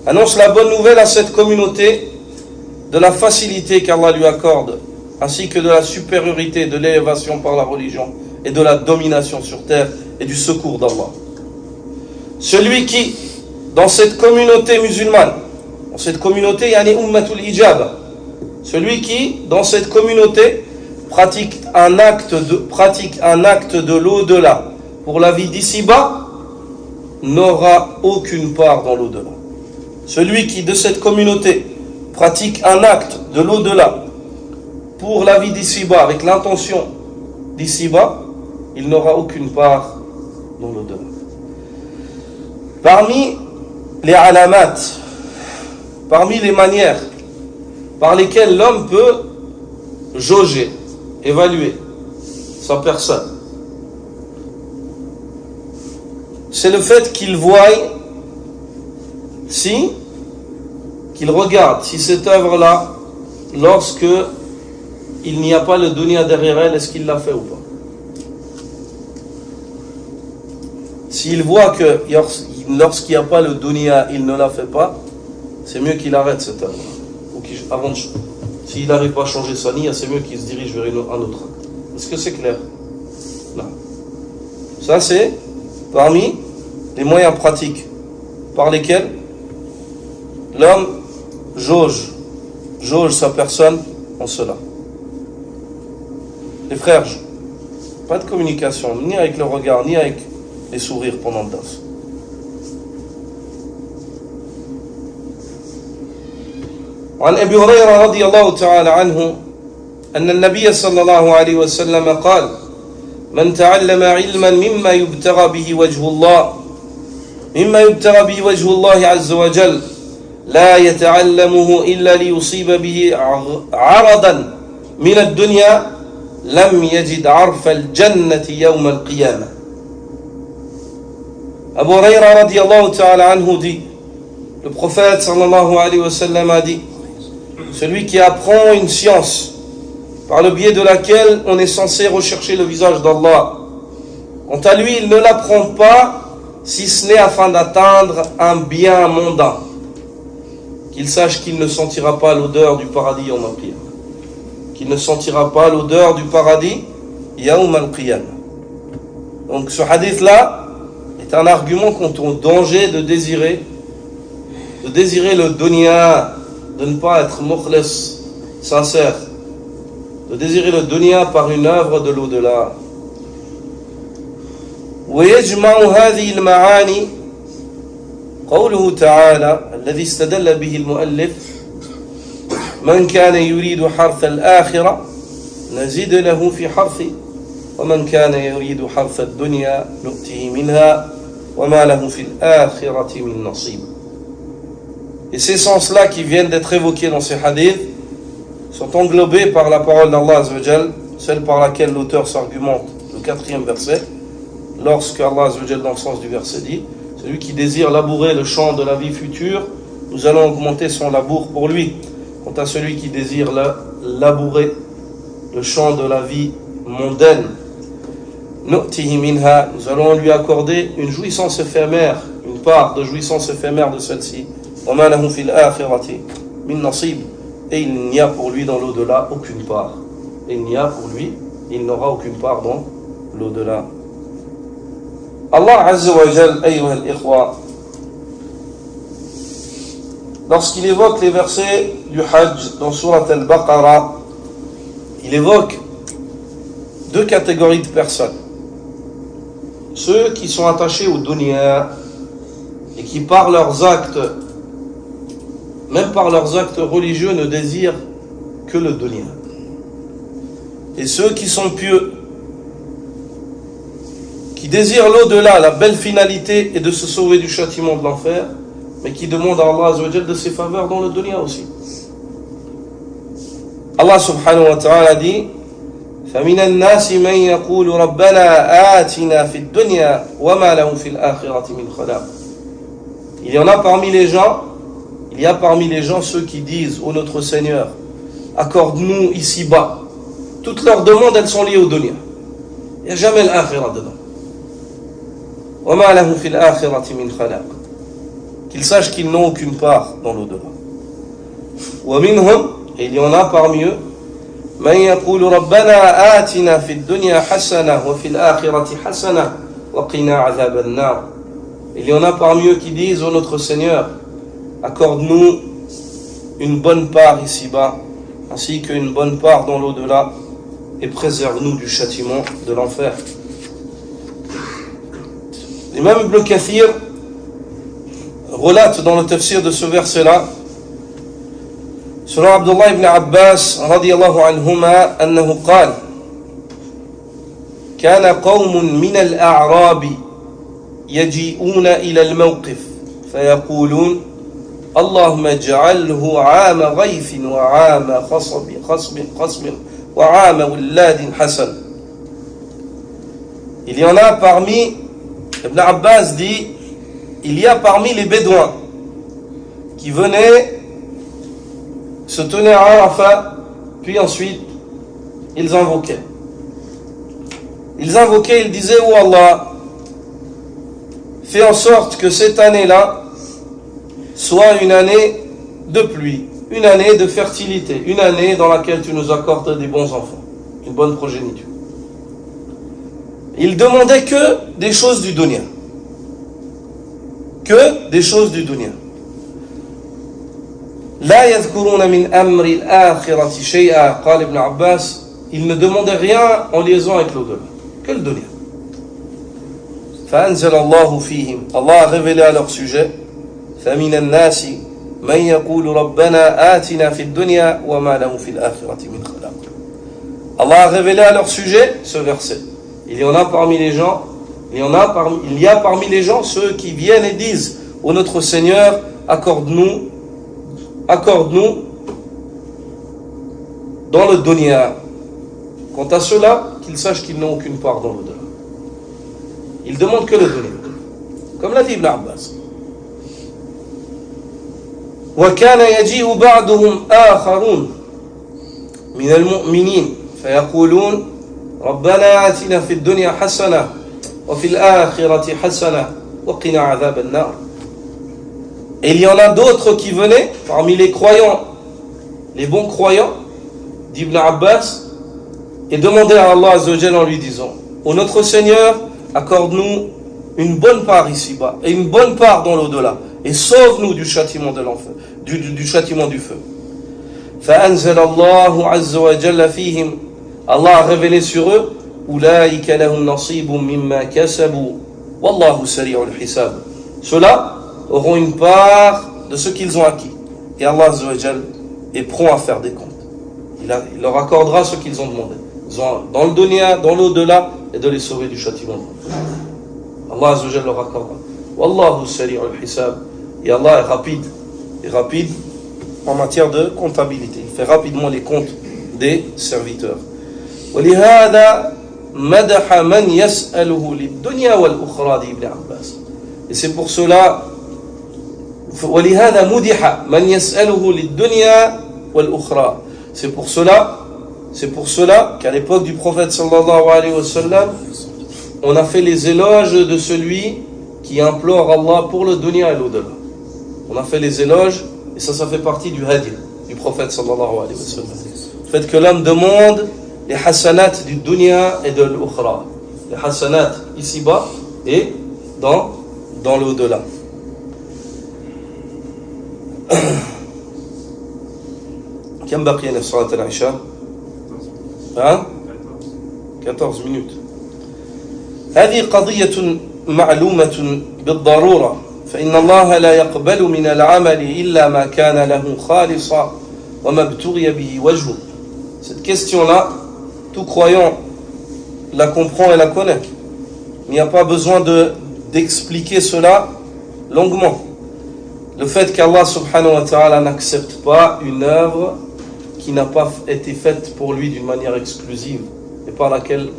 annonce la bonne nouvelle à cette communauté de la facilité qu'Allah lui accorde ainsi que de la supériorité de l'élévation par la religion et de la domination sur terre et du secours d'Allah. Celui qui dans cette communauté musulmane, dans cette communauté yani ummatul ijaba, celui qui, dans cette communauté, pratique un acte de l'au-delà pour la vie d'ici-bas, n'aura aucune part dans l'au-delà. Celui qui, de cette communauté, pratique un acte de l'au-delà pour la vie d'ici-bas, avec l'intention d'ici-bas, il n'aura aucune part dans l'au-delà. Parmi les alamat, parmi les manières par lesquelles l'homme peut jauger, évaluer sa personne, c'est le fait qu'il voie qu'il regarde si cette œuvre-là, lorsque il n'y a pas le dunya derrière elle, est-ce qu'il l'a fait ou pas? S'il voit que lorsqu'il n'y a pas le dunya, il ne la fait pas, c'est mieux qu'il arrête cette œuvre. Ou s'il n'arrive pas à changer sa niya, c'est mieux qu'il se dirige vers un autre. Est-ce que c'est clair? Non. Ça, c'est parmi les moyens pratiques par lesquels l'homme jauge sa personne en cela. Les frères, pas de communication, ni avec le regard, ni avec les sourires pendant le danse. وعن أبي هريرة رضي الله تعالى عنه أن النبي صلى الله عليه وسلم قال: من تعلم علما مما يبتغى به وجه الله عز وجل لا يتعلمه إلا ليصيب به عرضا من الدنيا لم يجد عرف الجنة يوم القيامة. Abu Huraira radiallahu ta'ala anhu dit, le prophète sallallahu alayhi wa sallam a dit: celui qui apprend une science par le biais de laquelle on est censé rechercher le visage d'Allah, quant à lui, il ne l'apprend pas si ce n'est afin d'atteindre un bien mondain, qu'il sache qu'il ne sentira pas l'odeur du paradis Yawm al-Qiyamah. Qu'il ne sentira pas l'odeur du paradis Yawm al-Qiyamah. Donc ce hadith-là est un argument contre le danger de désirer le dunya, de ne pas être mukhlis, sincère, de désirer le dunya par une œuvre de l'au-delà. ويجمع هذه المعاني قوله تعالى الذي استدل به المؤلف: من كان يريد حرث الآخرة نزد له في حرثه ومن كان يريد حرث الدنيا نؤته منها وما له في الآخرة من نصيب. Et ces sens-là qui viennent d'être évoqués dans ces hadiths sont englobés par la parole d'Allah Azza wa Jal, celle par laquelle l'auteur s'argumente, le 4e verset, lorsque Allah Azza wa Jal, dans le sens du verset, dit: celui qui désire labourer le champ de la vie future, nous allons augmenter son labour pour lui. Quant à celui qui désire labourer le champ de la vie mondaine, nu'tihi minha, nous allons lui accorder une jouissance éphémère, une part de jouissance éphémère de celle-ci. وَمَا لَهُ فِي الْآخِرَةِ مِن نَصِيبٍ, et il n'y a pour lui dans l'au-delà aucune part. Et il n'aura aucune part dans l'au-delà. Allah Azza wa Jal, ayyuha al-ikhwa, lorsqu'il évoque les versets du Hajj dans Surat al-Baqarah, il évoque deux catégories de personnes. Ceux qui sont attachés au dunya et qui par leurs actes, même par leurs actes religieux, ne désirent que le dunya. Et ceux qui sont pieux, qui désirent l'au-delà, la belle finalité est de se sauver du châtiment de l'enfer, mais qui demandent à Allah Azza wa Jal de ses faveurs dans le dunya aussi. Allah subhanahu wa ta'ala dit: فَمِنَ النَّاسِ مَنْ يَقُولُ رَبَّنَا آتِنَا فِي الدُّنْيَا وَمَا لَهُ فِي الْآخِرَةِ مِنْ خَلَاقٍ. Il y a parmi les gens ceux qui disent: ô notre Seigneur, accorde-nous ici-bas. Toutes leurs demandes, elles sont liées au dunya. Il n'y a jamais l'akhirah dedans. وَمَا لَهُ فِي الْآخِرَةِ مِنْ خَلَاقٍ. Qu'ils sachent qu'ils n'ont aucune part dans l'au-delà. وَمِنْهُمْ, et il y en a parmi eux, مَنْ يَقُولُ رَبَّنَا آتِنَا فِي الدُّنْيا حَسَنَةً وَفِي الْآخِرَةِ حَسَنَةً وَقِنَا عَذَابَ النَّارِ. Il y en a parmi eux qui disent: ô notre Seigneur, accorde-nous une bonne part ici-bas, ainsi qu'une bonne part dans l'au-delà, et préserve-nous du châtiment de l'enfer. L'imam Ibn Kathir relate dans le tafsir de ce verset-là, selon Abdullah ibn Abbas radiyallahu anhuma, annahu qala كان قوم من الأعراب يجيئون إلى الموقف فيقولون اللهم اجعله عام غيث وعام خصب وعام ولاد حسن. Il y en a parmi, Ibn Abbas dit, il y a parmi les Bédouins qui venaient se tenir à Arafat, puis ensuite ils invoquaient. Ils disaient, oh Allah, fais en sorte que cette année-là soit une année de pluie, une année de fertilité, une année dans laquelle tu nous accordes des bons enfants, une bonne progéniture. Ils demandaient que des choses du dunya. Que des choses du dunya. La yadhkuruna min amri al-akhirati shay'a, qala Ibn Abbas, ils ne demandaient rien en liaison avec l'au-delà. Que le dunya. فأنزل الله فيهم, Allah a révélé à leur sujet, فمن الناس من يقول ربنا آتنا في الدنيا وما له في الآخرة من خلاق. Allah a révélé à leur sujet ce verset. Il y a parmi les gens ceux qui viennent et disent, ô notre Seigneur, accorde-nous dans le dunya. Quant à ceux-là, qu'ils sachent qu'ils n'ont aucune part dans l'au-delà. Ils demandent que le dunya. Comme l'a dit Ibn Abbas. وكان يجيء بعضهم آخرون من المؤمنين فيقولون ربنا آتنا في الدنيا حسنة وفي الآخرة حسنة وقنا عذاب النار. Et il y en a d'autres qui venaient parmi les croyants, les bons croyants d'Ibn Abbas, et demandaient à Allah Azza wa Jalla en lui disant, ô notre Seigneur, accorde-nous une bonne part ici-bas et une bonne part dans l'au-delà, et sauve-nous du châtiment de l'enfer, du châtiment du feu. فأنزل الله عز وجل فيهم, Allah a révélé sur eux, أولئك لهم نصيب مما كسبوا والله سريع الحساب. Ceux-là auront une part de ce qu'ils ont acquis, et Allah Azza wa Jalla est prompt à faire des comptes. Il leur accordera ce qu'ils ont demandé, dans le dunya, dans l'au-delà, et de les sauver du châtiment. Allah Azza wa Jalla leur accordera. Wallahu sari'ul hisab. Et Allah est rapide en matière de comptabilité. Il fait rapidement les comptes des serviteurs. ولهذا مدح من يسأله للدنيا والأخرى dit Ibn Abbas. Et c'est pour cela ولهذا مدح من يسأله للدنيا والأخرى. C'est pour cela qu'à l'époque du prophète sallallahu alayhi wa sallam, on a fait les éloges de celui qui implore Allah pour le dunya et l'au-delà. On a fait les éloges, et ça fait partie du hadi du prophète sallallahu alayhi wa sallam. Le fait que l'homme demande les hasanat du dunya et de l'ukhra. Les hasanat ici-bas et dans l'au-delà. كم بقينا في صلاة العشاء؟ 14 minutes. هذه قضية معلومة بالضرورة فإن الله لا يقبل من العمل إلا ما كان له خالصا وما ابتغي به وجهه. Cette question-là, tout croyant la comprend et la connaît. Il n'y a pas besoin d'expliquer cela longuement. Le fait qu'Allah subhanahu wa ta'ala n'accepte pas une œuvre qui n'a pas été faite pour lui d'une manière exclusive et par laquelle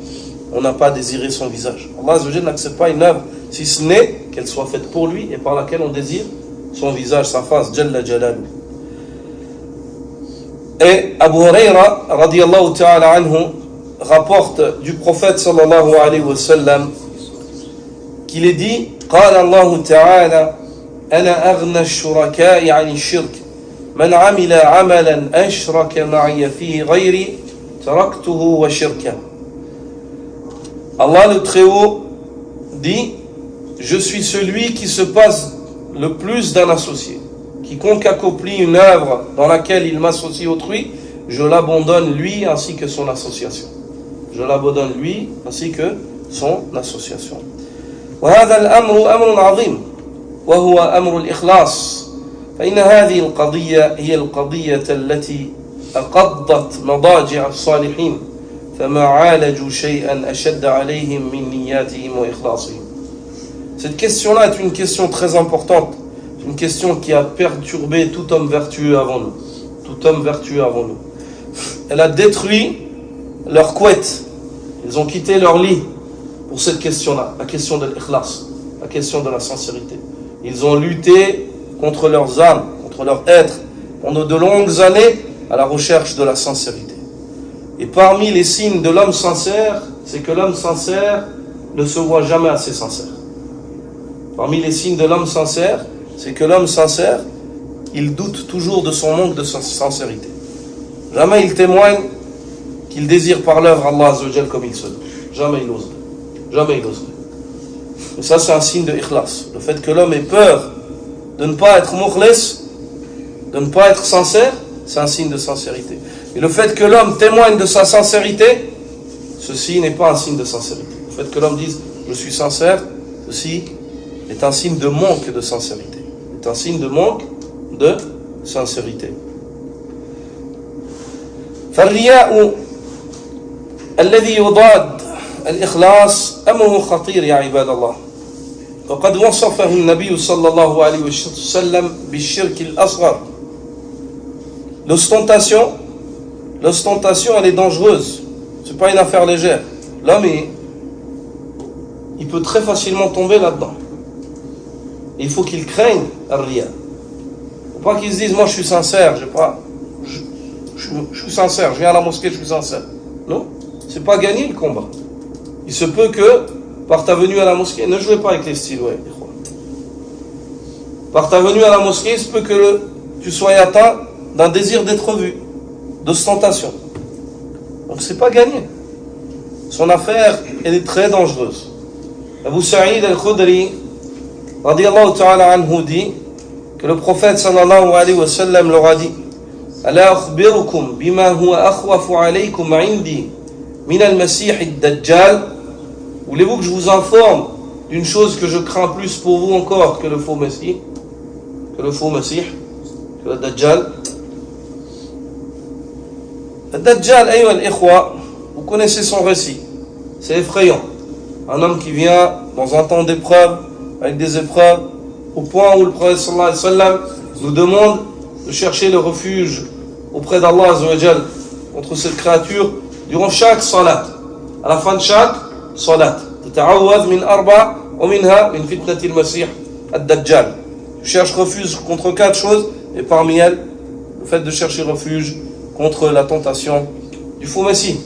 on n'a pas désiré son visage. Allah Azza wa Jalla n'accepte pas une œuvre si ce n'est qu'elle soit faite pour lui et par laquelle on désire son visage, sa face, Jalla Jalalu. Et Abu Huraira radiyallahu ta'ala anhu rapporte du prophète sallallahu alayhi wa sallam qu'il est dit قال الله تعالى أنا أغنى الشركاء عن الشرك من عمل عملا أشرك معي فيه غيري تركته وشركه. Allah le Très-Haut dit, je suis celui qui se passe le plus d'un associé. Quiconque accomplit une œuvre dans laquelle il m'associe autrui, je l'abandonne lui ainsi que son association. Je l'abandonne lui ainsi que son association. وهذا الأمر أمر عظيم وهو أمر الإخلاص فإن هذه القضية هي القضية التي أقضت مضاجع الصالحين فما عالجوا شيئا أشد عليهم من نياتهم وإخلاصهم. Cette question-là est une question très importante, une question qui a perturbé tout homme vertueux avant nous. Tout homme vertueux avant nous. Elle a détruit leur couette. Ils ont quitté leur lit pour cette question-là, la question de l'ikhlas, la question de la sincérité. Ils ont lutté contre leurs âmes, contre leur être, pendant de longues années à la recherche de la sincérité. Et parmi les signes de l'homme sincère, c'est que l'homme sincère ne se voit jamais assez sincère. Parmi les signes de l'homme sincère, c'est que l'homme sincère, il doute toujours de son manque de sincérité. Jamais il témoigne qu'il désire par l'œuvre Allah Azza wa Jal comme il se doit. Jamais il oserait. Jamais il oserait. Et ça, c'est un signe de ikhlas. Le fait que l'homme ait peur de ne pas être mukhlis, de ne pas être sincère, c'est un signe de sincérité. Et le fait que l'homme témoigne de sa sincérité, ceci n'est pas un signe de sincérité. Le fait que l'homme dise « je suis sincère », ceci est un signe de manque de sincérité. C'est un signe de manque de sincérité. فالرياء الذي يضاد الإخلاص أمره خطير يا عباد الله. وقد وصفه النبي صلى الله عليه وسلم بالشرك الأصغر. L'ostentation, elle est dangereuse. C'est pas une affaire légère. L'homme, il peut très facilement tomber là-dedans. Il faut qu'il craigne al-riya. Faut pas qu'il se dise, moi je suis sincère, je suis sincère, je viens à la mosquée, je suis sincère. Non, c'est pas gagner le combat. Il se peut que, par ta venue à la mosquée, ne jouez pas avec les styles, ouais. Par ta venue à la mosquée, il se peut que tu sois atteint d'un désir d'être vu, d'ostentation. Donc c'est pas gagné. Son affaire, elle est très dangereuse. Abu Sa'id al-Khudri, radiyallahu ta'ala anhu, dit que le prophète sallallahu alayhi wa sallam leur a dit Ala akhbirukum bima huwa akhwafu alaykum indi min al-masih ad-dajjal. Voulez-vous que je vous informe d'une chose que je crains plus pour vous encore que le faux messie, que le Dajjal. Le Dajjal, ayyuha al-ikhwa, vous connaissez son récit. C'est effrayant. Un homme qui vient dans un temps d'épreuve, avec des épreuves, au point où le prophète sallallahu alayhi wa sallam nous demande de chercher le refuge auprès d'Allah Azza wa Jal contre cette créature durant chaque salat. À la fin de chaque salat. Tata'awwadh min arba' wa minha min fitnatil masih ad-dajjal. Tu cherches refuge contre 4 choses, et parmi elles, le fait de chercher refuge contre la tentation du faux messie.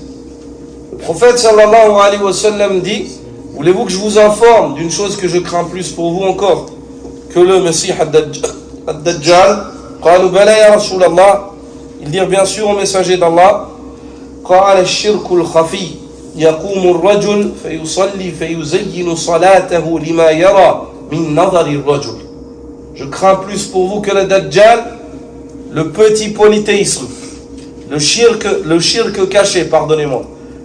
Le prophète sallallahu alayhi wa sallam dit Voulez-vous que je vous informe d'une chose que je crains plus pour vous encore que le messie ad-dajjal? Qalu bala ya Rasulallah. Ils dirent bien sûr au messager d'Allah Qala ash-shirku al-khafi yaqumu ar-rajul fayusalli fayuzayyinu salatahu lima yara min nadari ar-rajul. Je crains plus pour vous que le Dajjal, le petit polythéisme, le shirk caché, pardonnez-moi,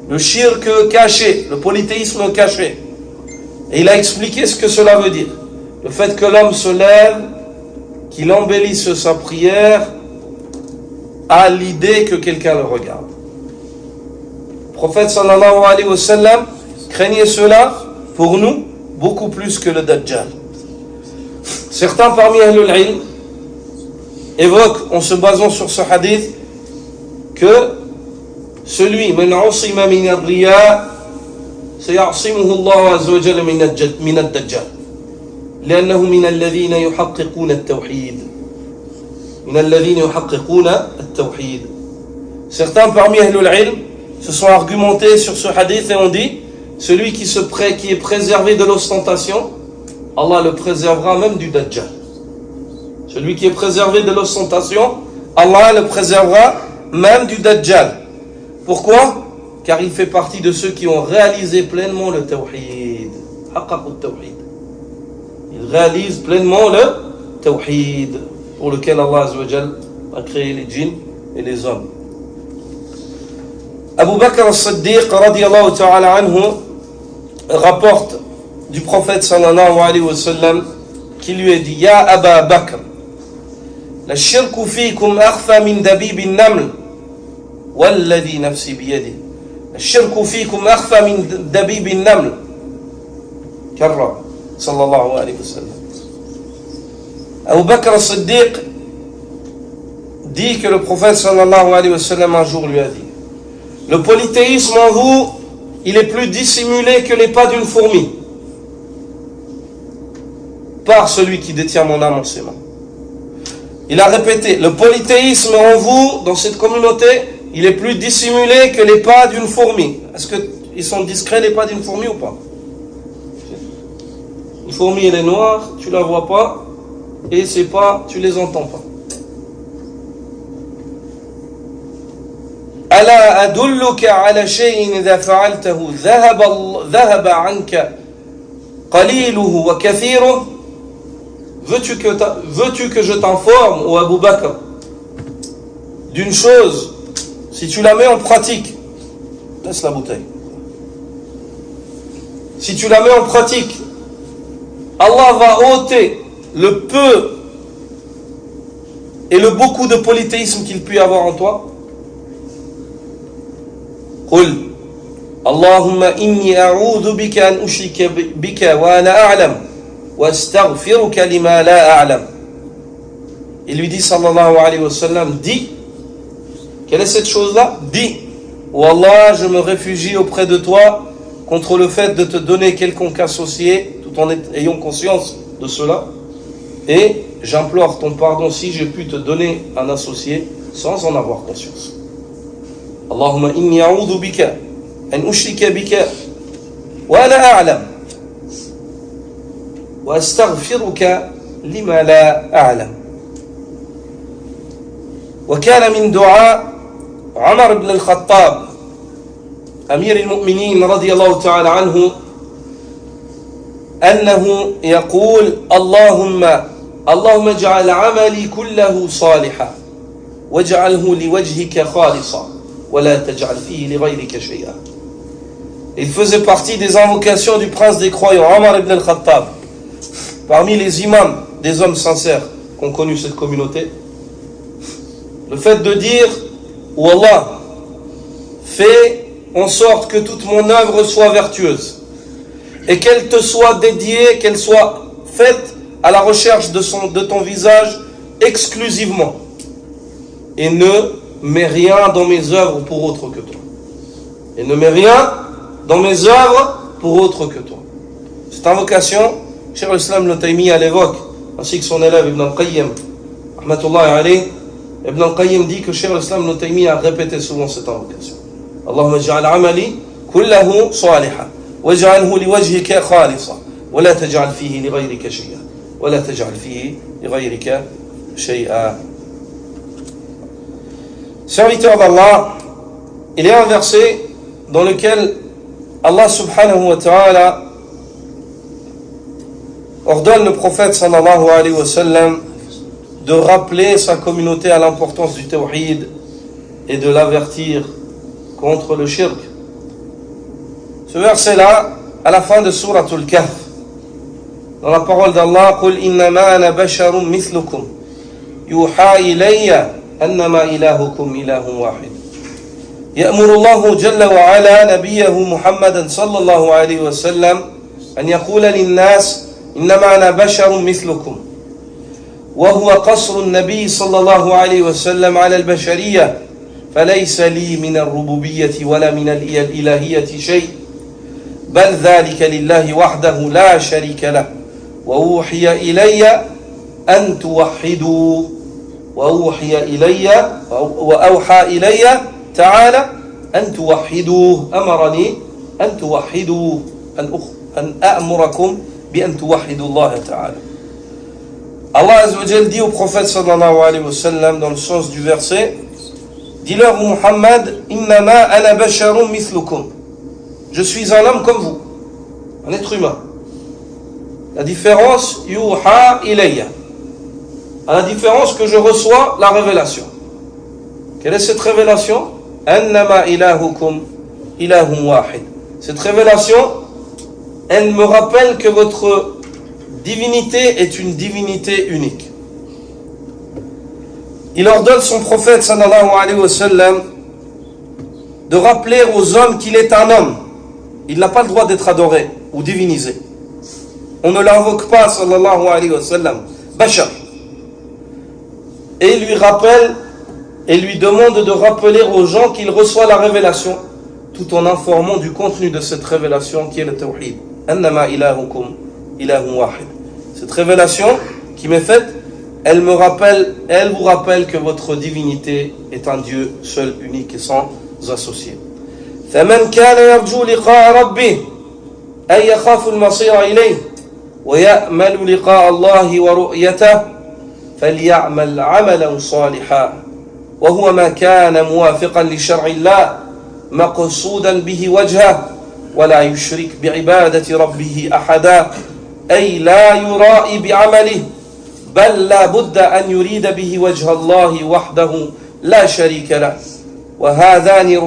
le shirk caché, le polythéisme caché. Et il a expliqué ce que cela veut dire. Le fait que l'homme se lève, qu'il embellisse sa prière à l'idée que quelqu'un le regarde. Le prophète sallallahu alayhi wa sallam craignait cela pour nous beaucoup plus que le Dajjal. Certains parmi Ahlul Ilm évoquent, en se basant sur ce hadith, que celui من عصم من الرياء سيعصمه الله عز وجل من الدجال لأنه من الذين يحققون التوحيد من الذين يحققون التوحيد. Certains parmi Ahlul Ilm se sont argumentés sur ce hadith et ont dit celui qui est préservé de l'ostentation, Allah le préservera même du Dajjal. Celui qui est préservé de l'ostentation, Allah le préservera même du Dajjal. Pourquoi? Car il fait partie de ceux qui ont réalisé pleinement le Tawhid. Il réalise pleinement le Tawhid pour lequel Allah Azza wa Jal a créé les djinns et les hommes. Abu Bakr as-Siddiq radiyallahu ta'ala anhu rapporte du prophète sallallahu alayhi wa sallam qui lui a dit: Ya Aba Bakr, la shirku fikum akhfa min dabib an-naml walladhi nafsi biyadihi. La shirku fikum akhfa min dabib an-naml. Karra sallallahu alayhi wa sallam. Abu Bakr as-Siddiq dit que le prophète sallallahu alayhi wa sallam un jour lui a dit: le polythéisme en vous, il est plus dissimulé que les pas d'une fourmi par celui qui détient mon âme en ses mains. Il a répété: le polythéisme en vous, dans cette communauté, il est plus dissimulé que les pas d'une fourmi. Est-ce qu'ils sont discrets les pas d'une fourmi ou pas? Une fourmi elle est noire, tu la vois pas, et ses pas, tu les entends pas. ألا أدلك على شيء إذا فعلته ذهب عنك قليله وكثيره. Veux-tu que je t'informe, ô Abu Bakr, d'une chose, si tu la mets en pratique, laisse la bouteille. Si tu la mets en pratique, Allah va ôter le peu et le beaucoup de polythéisme qu'il peut y avoir en toi. قل اللهم إني أعوذ بك أن أشرك بك وأنا أعلم وأستغفرك لما لا أعلم. Il lui dit sallallahu alayhi wa sallam, dis, quelle est cette chose-là? Dis, oh Allah, je me réfugie auprès de toi contre le fait de te donner quelconque associé, tout en ayant conscience de cela, et j'implore ton pardon si j'ai pu te donner un associé sans en avoir conscience. اللهم إني أعوذ بك أن أشرك بك وأنا أعلم وأستغفرك لما لا أعلم. وكان من دعاء عمر بن الخطاب أمير المؤمنين رضي الله تعالى عنه أنه يقول: اللهم اجعل عملي كله صالحا واجعله لوجهك خالصا ولا تجعل فيه لغيرك شيئا. Il faisait partie des invocations du prince des croyants, Omar ibn al-Khattab. Parmi les imams des hommes sincères qu'ont connu cette communauté, le fait de dire: oh Allah, fais en sorte que toute mon œuvre soit vertueuse et qu'elle te soit dédiée, qu'elle soit faite à la recherche de ton visage exclusivement, et ne mets rien dans mes œuvres pour autre que toi. Et ne mets rien dans mes œuvres pour autre que toi. Cette invocation, Cheikh al-Islam Ibn Taymiyyah l'évoque, ainsi que son élève Ibn al-Qayyim, rahmatullahi alayh. Ibn al-Qayyim dit que Cheikh al-Islam Ibn Taymiyyah a répété souvent cette invocation. Allahumma ij'al amali kullahu salihan waj'alhu liwajhika khalisa wa la taj'al fihi li ghayrika shay'an wa la taj'al fihi li ghayrika shay'an. Serviteur d'Allah, il y a un verset dans lequel Allah subhanahu wa ta'ala ordonne le prophète sallallahu alayhi wa sallam de rappeler sa communauté à l'importance du tawhid et de l'avertir contre le shirk. Ce verset-là, à la fin de Suratul Kahf, dans la parole d'Allah: قُلْ إِنَّمَا أَنَا بَشَرٌ مِثْلُكُمْ يُوحَى إِلَيَّ أنما إلهكم إله واحد. يأمر الله جل وعلا نبيه محمدا صلى الله عليه وسلم أن يقول للناس: إنما أنا بشر مثلكم. وهو قصر النبي صلى الله عليه وسلم على البشرية، فليس لي من الربوبية ولا من الإلهية شيء، بل ذلك لله وحده لا شريك له. وأوحي إلي أن توحدوا وأوحى إلي تعالى أن توحدوه. أمرني أن توحدوا أن أأمركم بأن توحدوا الله تعالى. Allah Azza wa Jal dit au prophète sallallahu alayhi wa sallam dans le sens du verset: dis-leur, Muhammad, innama ana basharun mithlukum. Je suis un homme comme vous, un être humain. La différence, yuha ilayya, à la différence que je reçois la révélation. Quelle est cette révélation? annama ilahukum ilahun wahid. Cette révélation, elle me rappelle que votre divinité est une divinité unique. Il ordonne son prophète sallallahu alayhi wa sallam de rappeler aux hommes qu'il est un homme. Il n'a pas le droit d'être adoré ou divinisé. On ne l'invoque pas sallallahu alayhi wa sallam. Bashar. Et il lui rappelle et lui demande de rappeler aux gens qu'il reçoit la révélation tout en informant du contenu de cette révélation qui est le tawhid. Annama ilahukum ilahun wahid. Cette révélation qui m'est faite, elle vous rappelle que votre divinité est un Dieu seul, unique et sans associé. فمن كان يرجو لقاء ربه أي يخاف المصير إليه ويأمل لقاء الله ورؤيته فليعمل عملا صالحا وهو ما كان موافقا لشرع الله مقصودا به وجهه ولا يشرك بعبادة ربه أحدا أي لا يرائي بعمله بل لا بد أن يريد به وجه الله وحده لا شريك له وهذان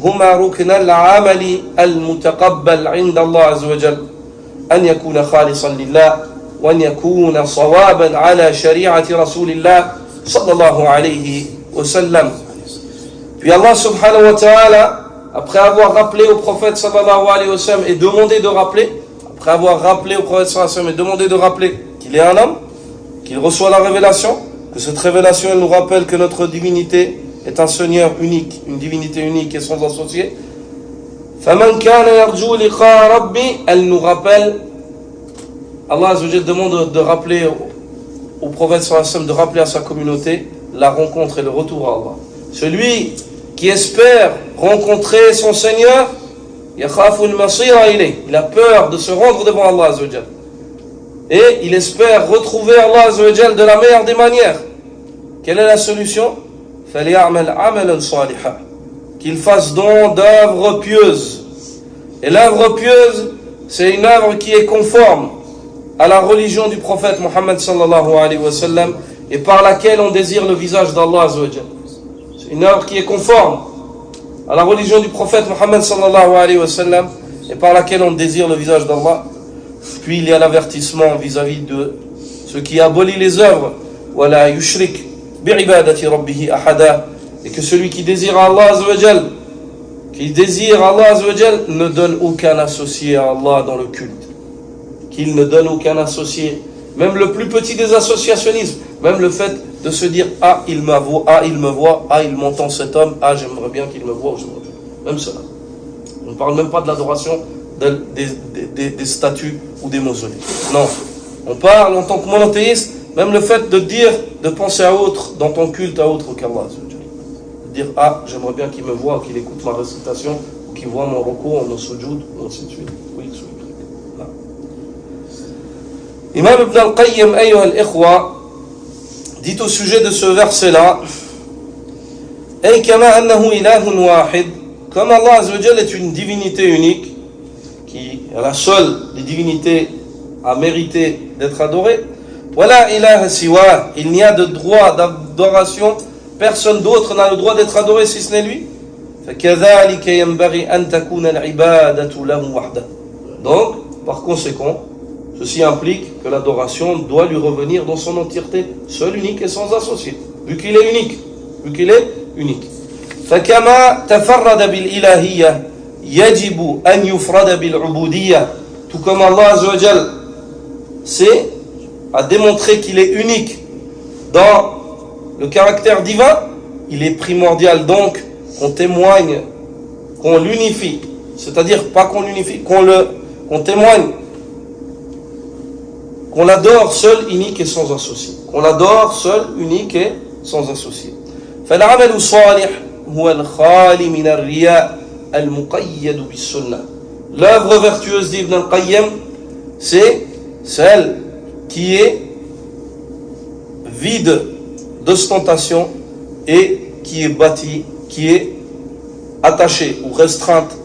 هما ركن العمل المتقبل عند الله عز وجل أن يكون خالصا لله وأن يكون صوابا على شريعة رسول الله صلى الله عليه وسلم. Puis Allah subhanahu wa ta'ala, après avoir rappelé au prophète sallallahu alayhi wa sallam et demandé de rappeler, après avoir rappelé au prophète sallallahu alayhi wa sallam et demandé de rappeler qu'il est un homme, qu'il reçoit la révélation, que cette révélation elle nous rappelle que notre divinité est un Seigneur unique, une divinité unique et sans associé. فَمَنْ كَانَ يَرْجُو لِقَاءَ رَبِّي, elle nous rappelle, Allah Azza wa Jalla demande de rappeler au prophète sallallahu alayhi wa sallam, de rappeler à sa communauté la rencontre et le retour à Allah. Celui qui espère rencontrer son Seigneur, il a peur de se rendre devant Allah Azza wa Jalla. Et il espère retrouver Allah Azza wa Jalla de la meilleure des manières. Quelle est la solution? Qu'il fasse don d'œuvres pieuses. Et l'œuvre pieuse, c'est une œuvre qui est conforme à la religion du prophète Muhammad sallallahu alayhi wa sallam et par laquelle on désire le visage d'Allah Azza wa Jalla. C'est une œuvre qui est conforme à la religion du prophète Muhammad sallallahu alayhi wa sallam et par laquelle on désire le visage d'Allah. Puis il y a l'avertissement vis-à-vis de ceux qui abolissent les œuvres. Wala yushrik bi'ibadati rabbihi ahada. Et que celui qui désire Allah Azza wa Jal, ne donne aucun associé à Allah dans le culte. Qu'il ne donne aucun associé. Même le plus petit des associationnismes, même le fait de se dire « Ah, il me voit, ah, il m'entend cet homme, ah, j'aimerais bien qu'il me voie, même cela. On ne parle même pas de l'adoration des statues ou des mausolées. Non, on parle en tant que monothéiste, même le fait de dire, de penser à autre, dans ton culte à autre qu'Allah. De dire « Ah, j'aimerais bien qu'il me voie, qu'il écoute ma récitation, ou qu'il voit mon recours, mon sujoud, ou ainsi de suite. » Oui, ce truc. Imam Ibn al-Qayyim, ayyuha al-ikhwa, dit au sujet de ce verset-là, Ay kama annahu ilahun wahid, comme Allah Azza wa Jalla est une divinité unique, qui est la seule des divinités à mériter d'être adorée, wala ilaha siwa, il n'y a de droit d'adoration, personne d'autre n'a le droit d'être adoré si ce n'est lui. Fakadhalika yanbaghi an takuna al-ibadatu lahu wahda. Donc, par conséquent, ceci implique que l'adoration doit lui revenir dans son entièreté, seul, unique et sans associé, vu qu'il est unique. فكما تفرد بالإلهية يجب أن يفرد بالعبودية. Tout comme Allah Azza wa Jal a démontré qu'il est unique dans le caractère divin, il est primordial donc qu'on témoigne, qu'on l'unifie, c'est-à-dire pas qu'on l'unifie, qu'on témoigne, qu'on l'adore seul, unique et sans associé. Qu'on l'adore seul, unique et sans associé. فالعمل الصالح هو الخالي من الرياء المقيد بالسنة. L'œuvre vertueuse d'Ibn al-Qayyim, c'est celle qui est vide d'ostentation et qui est bâtie, qui est attachée ou restreinte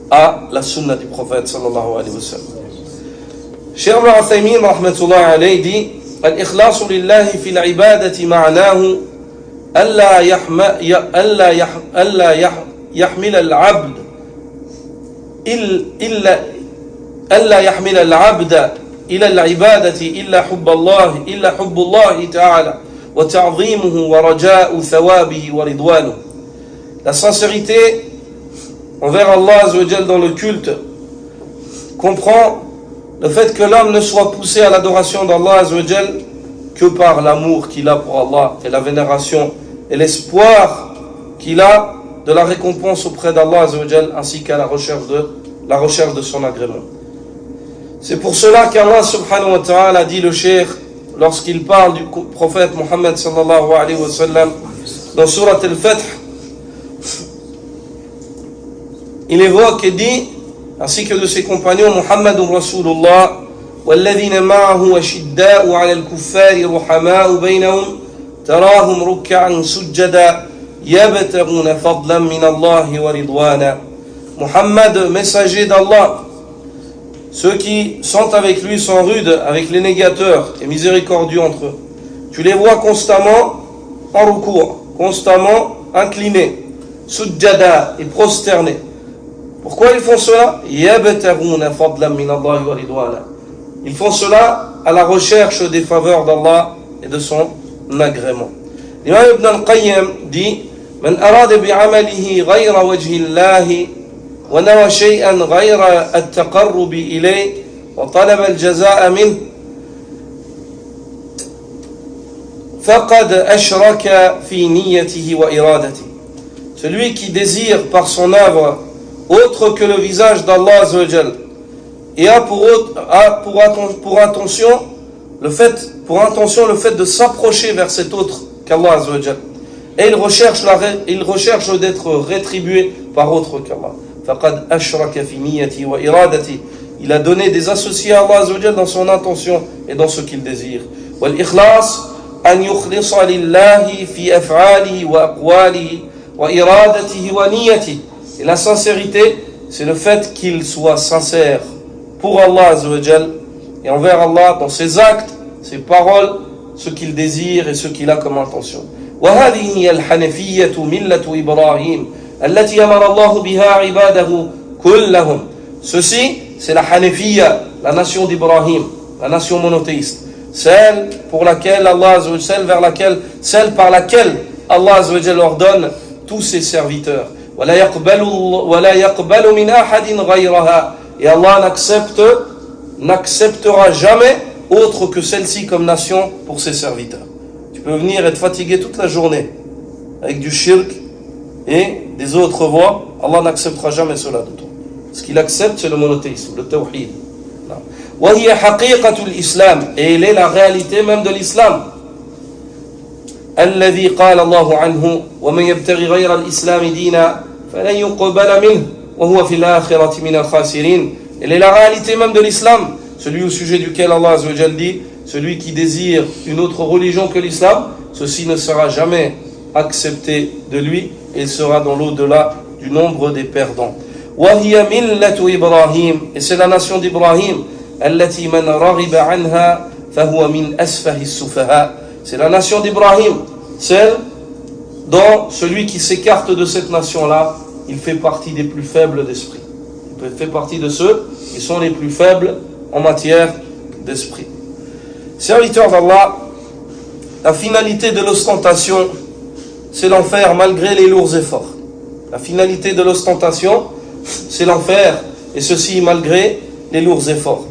à la sunna du prophète sallallahu alayhi wa sallam. Cheikh Ibn Uthaymin rahmatullah alayhi dit: Al-ikhlasu lillahi fil ibadati ma'nahu ألا يحمل العبد ألا يحمل العبد إلى العبادة إلا حب الله تعالى وتعظيمه ورجاء ثوابه ورضوانه. La sincérité envers Allah Azza wa Jal dans le culte comprend le fait que l'homme ne soit poussé à l'adoration d'Allah Azza wa Jal que par l'amour qu'il a pour Allah et la vénération et l'espoir qu'il a de la récompense auprès d'Allah Azza wa Jal, ainsi qu'à la recherche de son agrément. C'est pour cela qu'Allah subhanahu wa ta'ala dit le cheikh lorsqu'il parle du prophète Muhammad sallallahu alayhi wa sallam dans Surat al-Fath, il évoque et dit, ainsi que de ses compagnons, Muhammadun Rasulullah والذين معه أشداء على الكفار رحماء بينهم تراهم ركعا سجدا يبتغون فضلا من الله ورضوانا. Muhammad, messager d'Allah, ceux qui sont avec lui sont rudes avec les négateurs et miséricordieux entre eux. Tu les vois constamment en recours, constamment inclinés, sujjada et prosternés. Pourquoi ils font cela? يبتغون فضلا من الله ورضوانا. Ils font cela à la recherche des faveurs d'Allah et de son agrément. L'imam Ibn al-Qayyim dit من أراد بعمله غير وجه الله ونوى شيئا غير التقرب إليه وطلب الجزاء منه فقد أشرك في نيته وإرادته. Celui qui désire par son œuvre autre que le visage d'Allah Azza wa Jal et a pour intention le fait de s'approcher vers cet autre qu'Allah Azza wa Jal, et il recherche d'être rétribué par autre qu'Allah. فقد أشرك في نيته وإرادته. Il a donné des associés à Allah Azza wa Jal dans son intention et dans ce qu'il désire. والإخلاص أن يخلص لله في أفعاله وأقواله وإرادته ونيته. Et la sincérité, c'est le fait qu'il soit sincère pour Allah Azza wa Jal et envers Allah dans ses actes, ses paroles, ce qu'il désire et ce qu'il a comme intention. وهذه هي الحنفية ملة إبراهيم التي أمر الله بها عباده كلهم. Ceci, c'est la Hanafiya, la nation d'Ibrahim, la nation monothéiste, celle par laquelle Allah Azza wa Jal ordonne tous ses serviteurs. ولا يقبل من أحد غيرها. Et Allah n'acceptera jamais autre que celle-ci comme nation pour ses serviteurs. Tu peux venir être fatigué toute la journée avec du shirk et des autres voies, Allah n'acceptera jamais cela de toi. Ce qu'il accepte, c'est le monothéisme, le tawhid. وهي حقيقة الإسلام. Et elle est la réalité même de l'islam. الذي قال الله عنه ومن يبتغي غير الإسلام دينا فلن يقبل منه وهو في الآخرة من الخاسرين. Elle est la réalité même de l'islam, celui au sujet duquel Allah Azza wa Jal dit, celui qui désire une autre religion que l'islam, ceci ne sera jamais accepté de lui et il sera dans l'au-delà du nombre des perdants. وهي ملة إبراهيم. Et c'est la nation d'Ibrahim. التي من رغب عنها فهو من أسفه السفهاء. C'est la nation d'Ibrahim, celle dont celui qui s'écarte de cette nation-là, il fait partie des plus faibles d'esprit. Il fait partie de ceux qui sont les plus faibles en matière d'esprit. Serviteurs d'Allah, la finalité de l'ostentation, c'est l'enfer malgré les lourds efforts. La finalité de l'ostentation, c'est l'enfer, et ceci malgré les lourds efforts.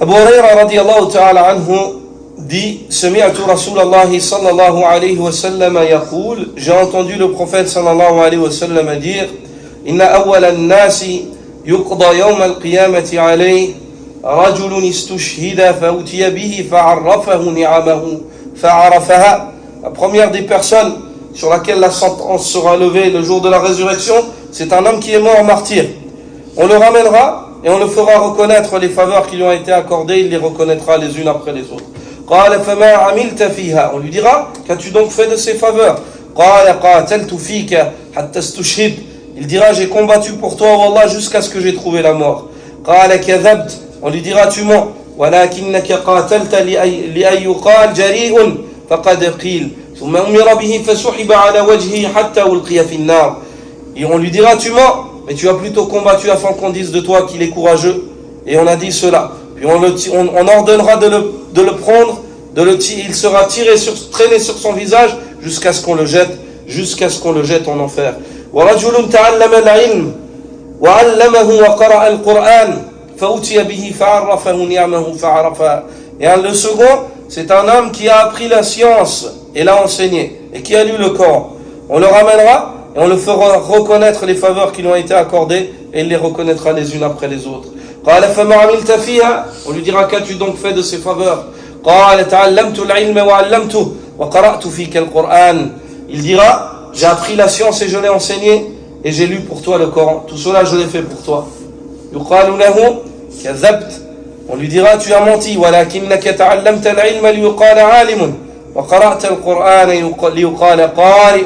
Abu Huraira radiyallahu ta'ala anhu dit, Sami'atu Rasulallah sallallahu alayhi wa sallam yaqul, j'ai entendu le prophète sallallahu alayhi wa sallam dire, Inna awwala an-nasi yuqda yawm al-qiyamati alayhi rajulun istushhida fa'utiya bihi fa'arrafahu ni'amahu fa'arafaha. La première des personnes sur laquelle la sentence sera levée le jour de la résurrection, c'est un homme qui est mort martyr. On le ramènera et on le fera reconnaître les faveurs qui lui ont été accordées, il les reconnaîtra les unes après les autres. On lui dira, qu'as-tu donc fait de ces faveurs? Il dira, j'ai combattu pour toi, oh Allah, jusqu'à ce que j'ai trouvé la mort. On lui dira, tu mens. ثم أمر به فسحب على وجهه حتى ألقي في النار. Et on lui dira tu mens, mais tu as plutôt combattu afin qu'on dise de toi qu'il est courageux. Et on a dit cela. Puis on ordonnera de le prendre, il sera traîné sur son visage jusqu'à ce qu'on le jette en enfer. ورجل تعلم العلم وعلمه وقرأ القرآن فأتي به فعرفه نعمه فعرفها. Et le second, c'est un homme qui a appris la science et l'a enseigné et qui a lu le Coran. On le ramènera et on le fera reconnaître les faveurs qui lui ont été accordées et il les reconnaîtra les unes après les autres. قال فما عملت فيها. On lui dira qu'as-tu donc fait de ces faveurs? قال تعلمت العلم وعلمته وقرأت فيك القرآن. Il dira j'ai appris la science et je l'ai enseigné et j'ai lu pour toi le Coran. Tout cela je l'ai fait pour toi. يقال له كذبت. On lui dira tu as menti ولكنك تعلمت العلم ليقال عالم وقرأت القرآن ليقال قارئ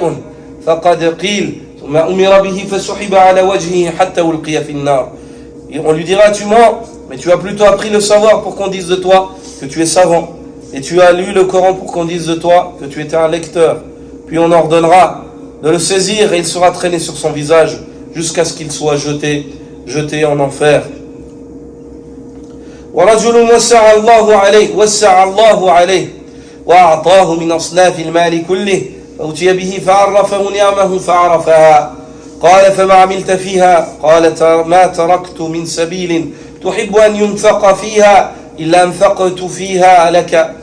فقد قيل ثم أمر به فسحب على وجهه حتى ألقي في النار. Et on lui dira tu mens, mais tu as plutôt appris le savoir pour qu'on dise de toi que tu es savant, et tu as lu le Coran pour qu'on dise de toi que tu étais un lecteur. Puis on ordonnera de le saisir et il sera traîné sur son visage jusqu'à ce qu'il soit jeté en enfer. ورجل وسع الله عليه وأعطاه من أصناف المال كله فأتي به فعرفه نعمه فعرفها. قال فما عملت فيها؟ قال ما تركت من سبيل تحب أن ينفق فيها إلا أنفقت فيها لك.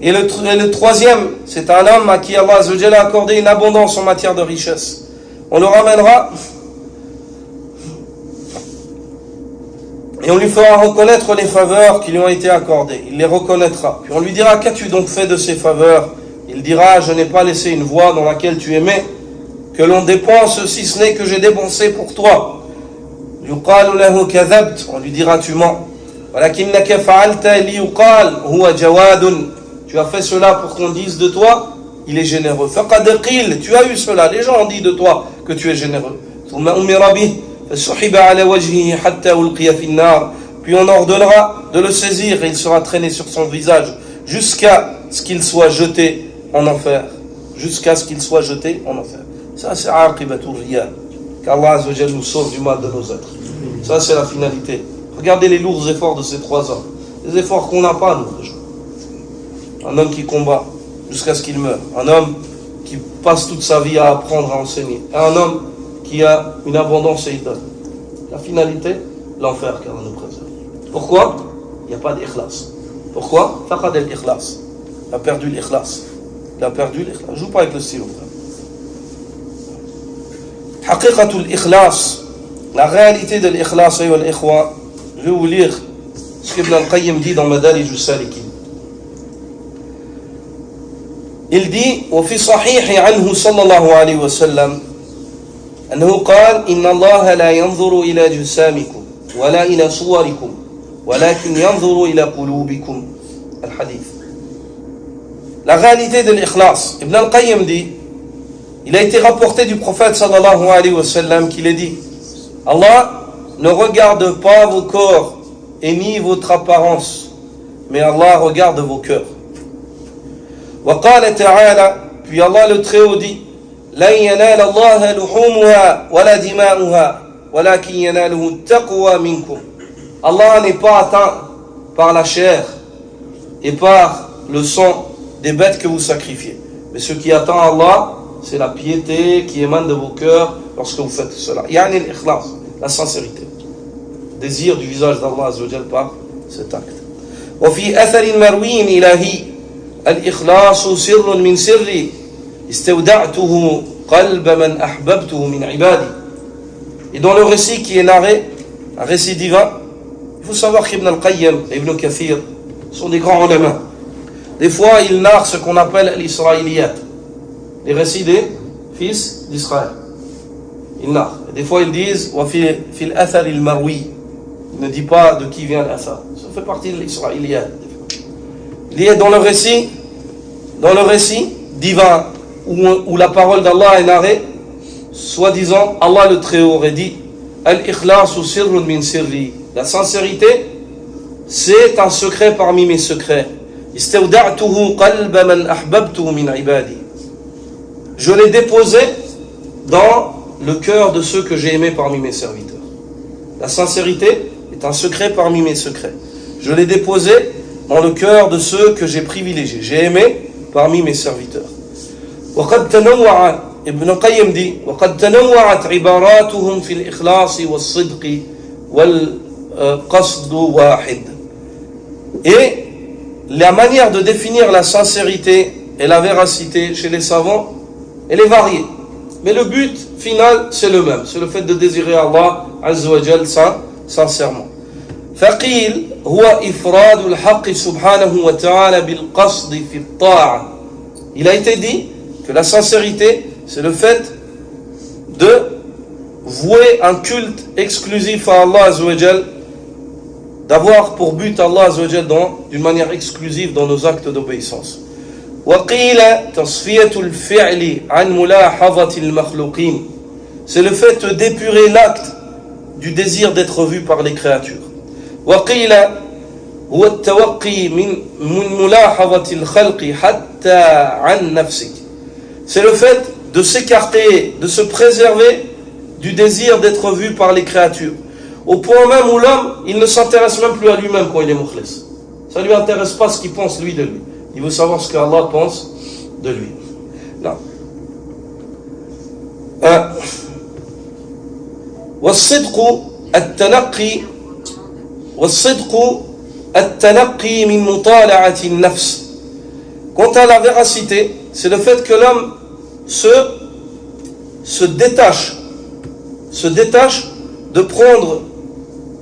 Et le troisième, c'est un homme à qui Allah Azza wa Jalla a accordé une abondance en matière de richesse. On le ramènera et on lui fera reconnaître les faveurs qui lui ont été accordées. Il les reconnaîtra. Puis on lui dira qu'as-tu donc fait de ces faveurs? Il dira je n'ai pas laissé une voie dans laquelle tu aimais que l'on dépense si ce n'est que j'ai dépensé pour toi. يقال له كذبت. On lui dira tu mens. ولكنك فعلت ليقال هو جواد. Tu as fait cela pour qu'on dise de toi il est généreux. فقد قيل. Tu as eu cela. Les gens ont dit de toi que tu es généreux. ثم أمر به فسحب على وجهه حتى ألقي في النار. Puis on ordonnera de le saisir et il sera traîné sur son visage jusqu'à ce qu'il soit jeté en enfer. Jusqu'à ce qu'il soit jeté en enfer. Ça c'est aqibatul riyal. Qu'Allah Azza wa Jalla nous sauve du mal de nos êtres. Ça c'est la finalité. Regardez les lourds efforts de ces trois hommes. Les efforts qu'on n'a pas nous déjà. Un homme qui combat jusqu'à ce qu'il meure. Un homme qui passe toute sa vie à apprendre, à enseigner. Et un homme qui a une abondance et il donne. La finalité, l'enfer car on nous préserve. Pourquoi? Il n'y a pas d'ikhlas. Pourquoi? Faqad al-ikhlas. Il a perdu l'ikhlas. Il a perdu l'ikhlas. Je joue pas avec le stylo. Haqiqatul ikhlas. La réalité de l'ikhlas, ayyuha al-ikhwa. Je vais vous lire ce qu'Ibn al-Qayyim dit dans Madarij al-Salikin. Il dit وفي صحيح عنه صلى الله عليه وسلم أنه قال إن الله لا ينظر إلى جسامكم ولا إلى صوركم ولكن ينظر إلى قلوبكم. الحديث. La réalité de l'ikhlas. Ibn al-Qayyim dit, il a été rapporté du prophète sallallahu alayhi wa sallam qu'il a dit Allah ne regarde pas vos corps et ni votre apparence, mais Allah regarde vos cœurs. وقال تعالى, puis Allah le Très-Haut dit لن ينال الله لحومها ولا دماؤها ولكن يناله التقوى منكم. Allah n'est pas atteint par la chair et par le sang des bêtes que vous sacrifiez. Mais ce qui atteint Allah, c'est la piété qui émane de vos cœurs lorsque vous faites cela. Yani l'ikhlas, la sincérité. Désir du visage d'Allah Azza wa Jalla par cet acte. وفي أثر مروي إلهي الإخلاص سر من سري استودعته قلب من أحببته من عبادي. Et dans le récit qui est narré, un récit divin, il faut savoir qu'Ibn al-Qayyim et Ibn Kathir sont des grands ulama. Des fois, ils narrent ce qu'on appelle l'Israéliyat, les récits des fils d'Israël. Ils narrent. Des fois, ils disent وفي الأثر المروي. Il ne dit pas de qui vient l'Athar. Ça fait partie de l'Israéliyat. Il y a dans le récit divin où la parole d'Allah est narrée, soi-disant, Allah le Très-Haut aurait dit Al-ikhlasu sirrun min sirri. La sincérité, c'est un secret parmi mes secrets. استودعته قلب من أحببته من عبادي. Je l'ai déposé dans le cœur de ceux que j'ai aimés parmi mes serviteurs. La sincérité est un secret parmi mes secrets. Je l'ai déposé dans le cœur de ceux que j'ai privilégiés, j'ai aimé parmi mes serviteurs. وقد تنوع ابن القيم dit وقد تنوعت عباراتهم في الإخلاص والصدق والقصد واحد. Et la manière de définir la sincérité et la véracité chez les savants, elle est variée. Mais le but final, c'est le même. C'est le fait de désirer Allah Azza wa Jal sincèrement. فقيل هو إفراد الحق سبحانه وتعالى بالقصد في الطاعة. Il a été dit que la sincérité, c'est le fait de vouer un culte exclusif à Allah Azza wa Jal, d'avoir pour but Allah Azza wa Jal d'une manière exclusive dans nos actes d'obéissance. وقيل تصفية الفعل عن ملاحظة المخلوقين. C'est le fait d'épurer l'acte du désir d'être vu par les créatures. وقيل هو التوقي من ملاحظة الخلق حتى عن نفسك. C'est le fait de s'écarter, de se préserver du désir d'être vu par les créatures. Au point même où l'homme, il ne s'intéresse même plus à lui-même quand il est mukhlis. Ça ne lui intéresse pas ce qu'il pense lui de lui. Il veut savoir ce qu'Allah pense de lui. Non. والصدق التنقي من مطالعة النفس. Quant à la véracité, c'est le fait que l'homme se détache de prendre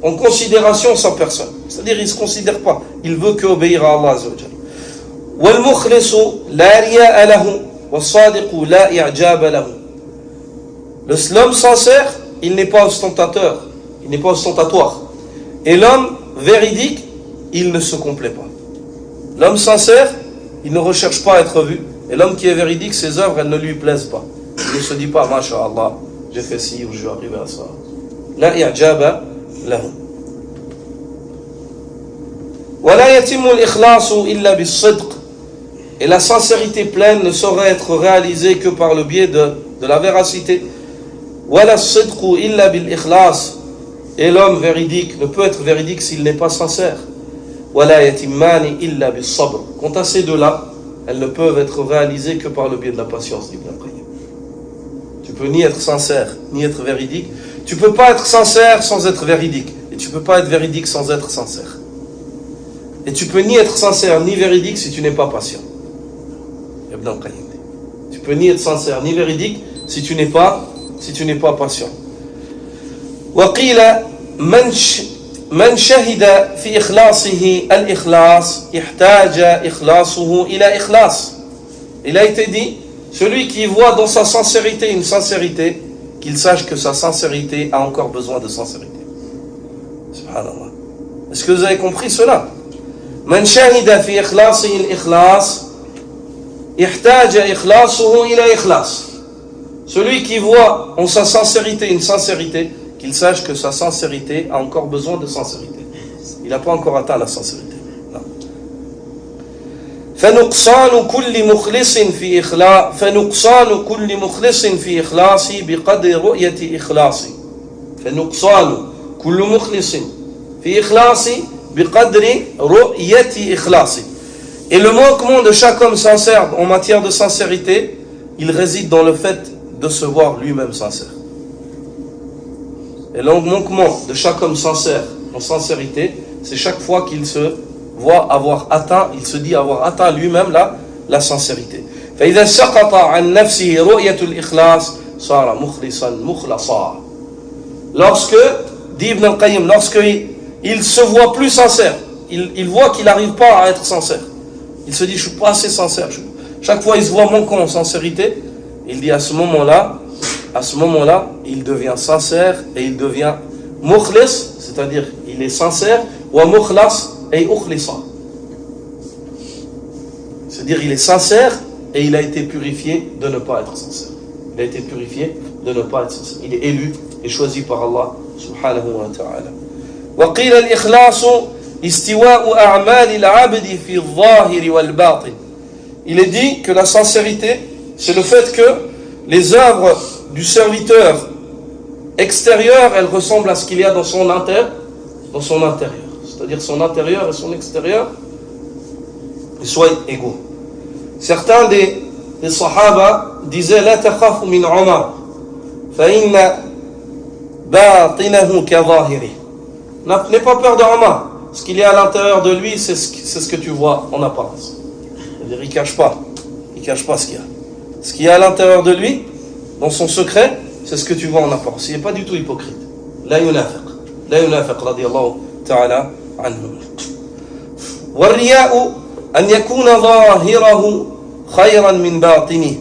en considération sa personne. C'est-à-dire, il ne se considère pas. Il veut qu'obéir à Allah Azza wa Jalla. والمخلص لا رياء له والصادق لا إعجاب له. L'homme sincère, il n'est pas ostentateur, il n'est pas ostentatoire. Et l'homme véridique, il ne se complaît pas. L'homme sincère, il ne recherche pas à être vu. Et l'homme qui est véridique, ses œuvres, elles ne lui plaisent pas. Il ne se dit pas, Masha'Allah, j'ai fait ci ou je vais arriver à ça. La i'jaba lahu. ولا يتم الإخلاص إلا بالصدق. Et la sincérité pleine ne saurait être réalisée que par le biais de la véracité. ولا الصدق إلا بالإخلاص. Et l'homme véridique ne peut être véridique s'il n'est pas sincère. ولا يتمان إلا بالصبر. Quant à ces deux-là, elles ne peuvent être réalisées que par le biais de la patience d'Ibn al-Qayyim. Tu peux ni être sincère, ni être véridique. Tu ne peux pas être sincère sans être véridique. Et tu ne peux pas être véridique sans être sincère. Et tu peux ni être sincère ni véridique si tu n'es pas patient. Ibn al-Qayyim. Tu peux ni être sincère ni véridique si tu n'es pas patient. وقيل من شهد في إخلاصه الإخلاص احتاج إخلاصه إلى إخلاص. Il a été dit, celui qui voit dans sa sincérité une sincérité, qu'il sache que sa sincérité a encore besoin de sincérité. Subhanallah. Est-ce que vous avez compris cela? من شهد في إخلاصه الإخلاص احتاج إخلاصه إلى إخلاص. Celui qui voit en sa sincérité une sincérité, qu'il sache que sa sincérité a encore besoin de sincérité. Il n'a pas encore atteint la sincérité. Non. فنقصان كل مخلص في إخلاصي بقدر رؤية إخلاصي. فنقصان كل مخلص في إخلاصي بقدر رؤية إخلاصي. Et le manquement de chaque homme sincère en matière de sincérité, il réside dans le fait de se voir lui-même sincère. Et le manquement de chaque homme sincère en sincérité, c'est chaque fois qu'il se voit avoir atteint, il se dit avoir atteint lui-même la sincérité. فإذا سقط عن نفسه رؤية الإخلاص صار مخلصا مخلصا. Lorsque, dit Ibn al-Qayyim, lorsqu'il se voit plus sincère, il voit qu'il n'arrive pas à être sincère. Il se dit, je ne suis pas assez sincère. Chaque fois, il se voit manquant en sincérité. Il dit, à ce moment-là, il devient sincère et il devient mukhlis, c'est-à-dire, il est sincère, wa mukhlas et ukhlisa. C'est-à-dire, il est sincère et il a été purifié de ne pas être sincère. Il a été purifié de ne pas être sincère. Il est élu et choisi par Allah subhanahu wa ta'ala. وقيل الإخلاص استواء أعمال العبد في الظاهر والباطن. Il est dit que la sincérité, c'est le fait que les œuvres du serviteur extérieur, elles ressemblent à ce qu'il y a dans son intérieur. C'est-à-dire son intérieur et son extérieur, ils soient égaux. Certains des Sahaba disaient لا تخاف من عمر فإن باطنه كظاهره. N'aie pas peur de Omar. Ce qu'il y a à l'intérieur de lui, c'est ce que tu vois en apparence. C'est-à-dire, il ne cache pas ce qu'il y a. Ce qu'il y a à l'intérieur de lui, dans son secret, c'est ce que tu vois en apparence. Il n'est pas du tout hypocrite. La yunafiq radiyallahu ta'ala anhu. Warriya'u an yakuna zahirahu khayran min batini.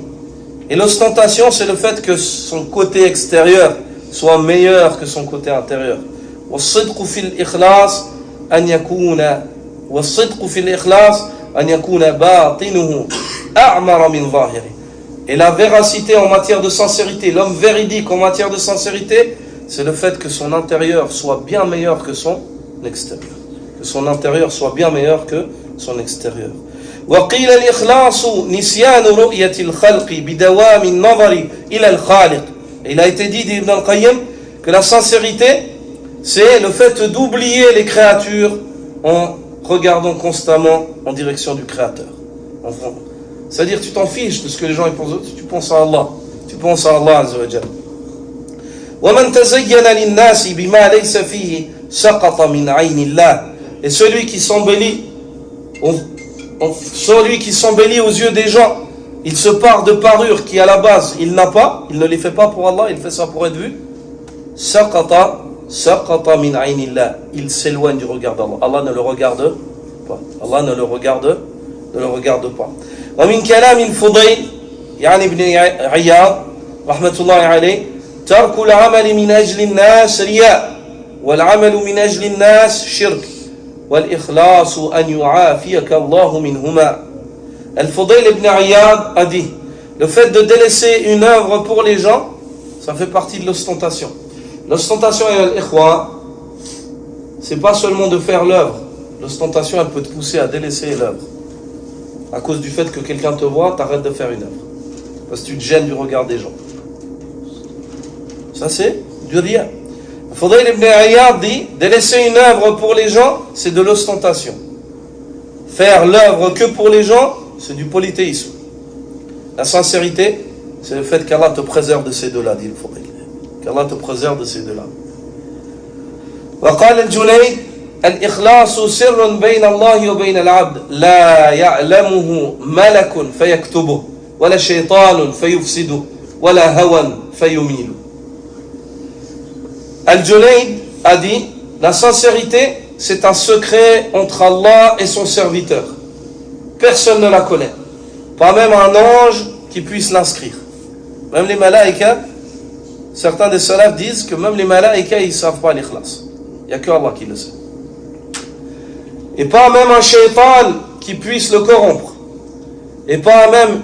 Et l'ostentation, c'est le fait que son côté extérieur soit meilleur que son côté intérieur. والصدق في الإخلاص أن يكون باطنه أعمر من ظاهره. Et la véracité en matière de sincérité, l'homme véridique en matière de sincérité, c'est le fait que son intérieur soit bien meilleur que son extérieur. Que son intérieur soit bien meilleur que son extérieur. وقيل الإخلاص نسيان رؤية الخلق بدوام النظر إلى الخالق. Il a été dit d'Ibn al-Qayyim que la sincérité, c'est le fait d'oublier les créatures en regardant constamment en direction du Créateur. C'est-à-dire tu t'en fiches de ce que les gens pensent, tu penses à Allah. Tu penses à Allah Azza wa Jalla. وَمَنْ تَزَيَّنَ لِلنَّاسِ بِمَا لَيْسَ فِيهِ سَقَطَ مِنْ عَيْنِ اللَّهِ. Et celui qui s'embellit aux yeux des gens, il se part de parures qui à la base il n'a pas, il ne les fait pas pour Allah, il fait ça pour être vu. Saqata min aynillah. Il s'éloigne du regard d'Allah. Allah ne le regarde pas. Allah ne le regarde pas. Wa min kalam al-Fudayl, yani ibn Iyad, rahmatullahi alayh, tarku al-amal min ajli an-nas riya, wal-amal min ajli an-nas shirk, wal-ikhlas an yu'afiyaka Allah minhuma. Al-Fudayl ibn Iyad a dit, le fait de délaisser une œuvre pour les gens, ça fait partie de l'ostentation. L'ostentation et l'ikhwa, c'est pas seulement de faire l'œuvre. L'ostentation, elle peut te pousser à délaisser l'œuvre. À cause du fait que quelqu'un te voit, t'arrêtes de faire une œuvre. Parce que tu te gênes du regard des gens. Ça, c'est du riya. Fudayl ibn Iyad dit, délaisser une œuvre pour les gens, c'est de l'ostentation. Faire l'œuvre que pour les gens, c'est du polythéisme. La sincérité, c'est le fait qu'Allah te préserve de ces deux-là, dit le Fudayl. Qu'Allah te préserve de ces deux-là. وقال الجنيد الإخلاص سر بين الله وبين العبد لا يعلمه ملك فيكتبه ولا شيطان فيفسده ولا هوى فيميل. Al-Junayd a dit, la sincérité, c'est un secret entre Allah et son serviteur. Personne ne la connaît. Pas même un ange qui puisse l'inscrire. Même les malaïkas, certains des salafs disent que même les malaïkas, ils ne savent pas l'ikhlas. Il n'y a que Allah qui le sait. Et pas même un shaitan qui puisse le corrompre. Et pas même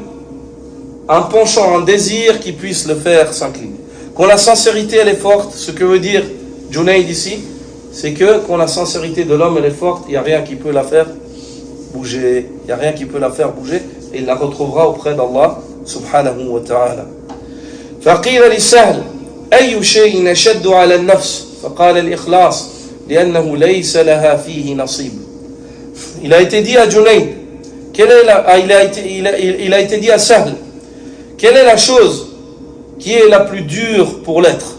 un penchant, un désir qui puisse le faire s'incliner. Quand la sincérité elle est forte, ce que veut dire Junayd ici, c'est que quand la sincérité de l'homme elle est forte, il n'y a rien qui peut la faire bouger. Il n'y a rien qui peut la faire bouger. Et il la retrouvera auprès d'Allah subhanahu wa ta'ala. فقيل لسهل أي شيء نشد على النفس فقال الإخلاص لأنه ليس لها فيه نصيب. Il a été dit à Junayd, il a été dit à Sahl, quelle est la chose qui est la plus dure pour l'être?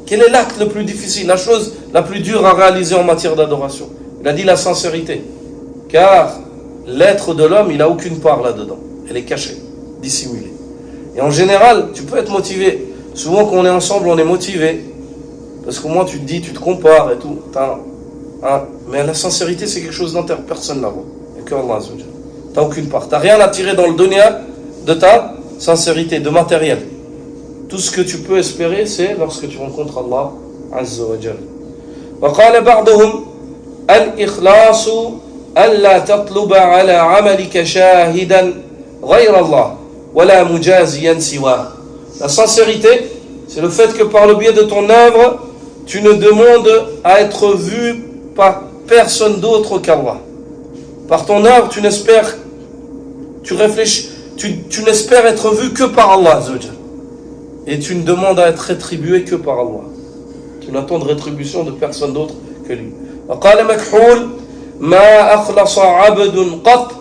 Quel est l'acte le plus difficile, la chose la plus dure à réaliser en matière d'adoration? Il a dit la sincérité, car l'être de l'homme, il n'a aucune part là-dedans, elle est cachée, dissimulée. Et en général, tu peux être motivé. Souvent quand on est ensemble, on est motivé, parce qu'au moins tu te dis, tu te compares et tout. Mais la sincérité, c'est quelque chose d'interne, personne là-bas. Il n'y a que Allah Azza wa Jalla. Tu n'as aucune part. Tu n'as rien à tirer dans le dunya de ta sincérité, de matériel. Tout ce que tu peux espérer, c'est lorsque tu rencontres Allah Azza wa Jalla. وقال بعضهم الإخلاص ألا تطلب على عملك شاهدا غير الله ولا مجازيا سواه. La sincérité, c'est le fait que par le biais de ton œuvre, tu ne demandes à être vu personne d'autre qu'Allah. Par ton œuvre, tu n'espères être vu que par Allah. Et tu ne demandes à être rétribué que par Allah. Tu n'attends de rétribution de personne d'autre que lui. وقال مكحول ما أخلص عبد قط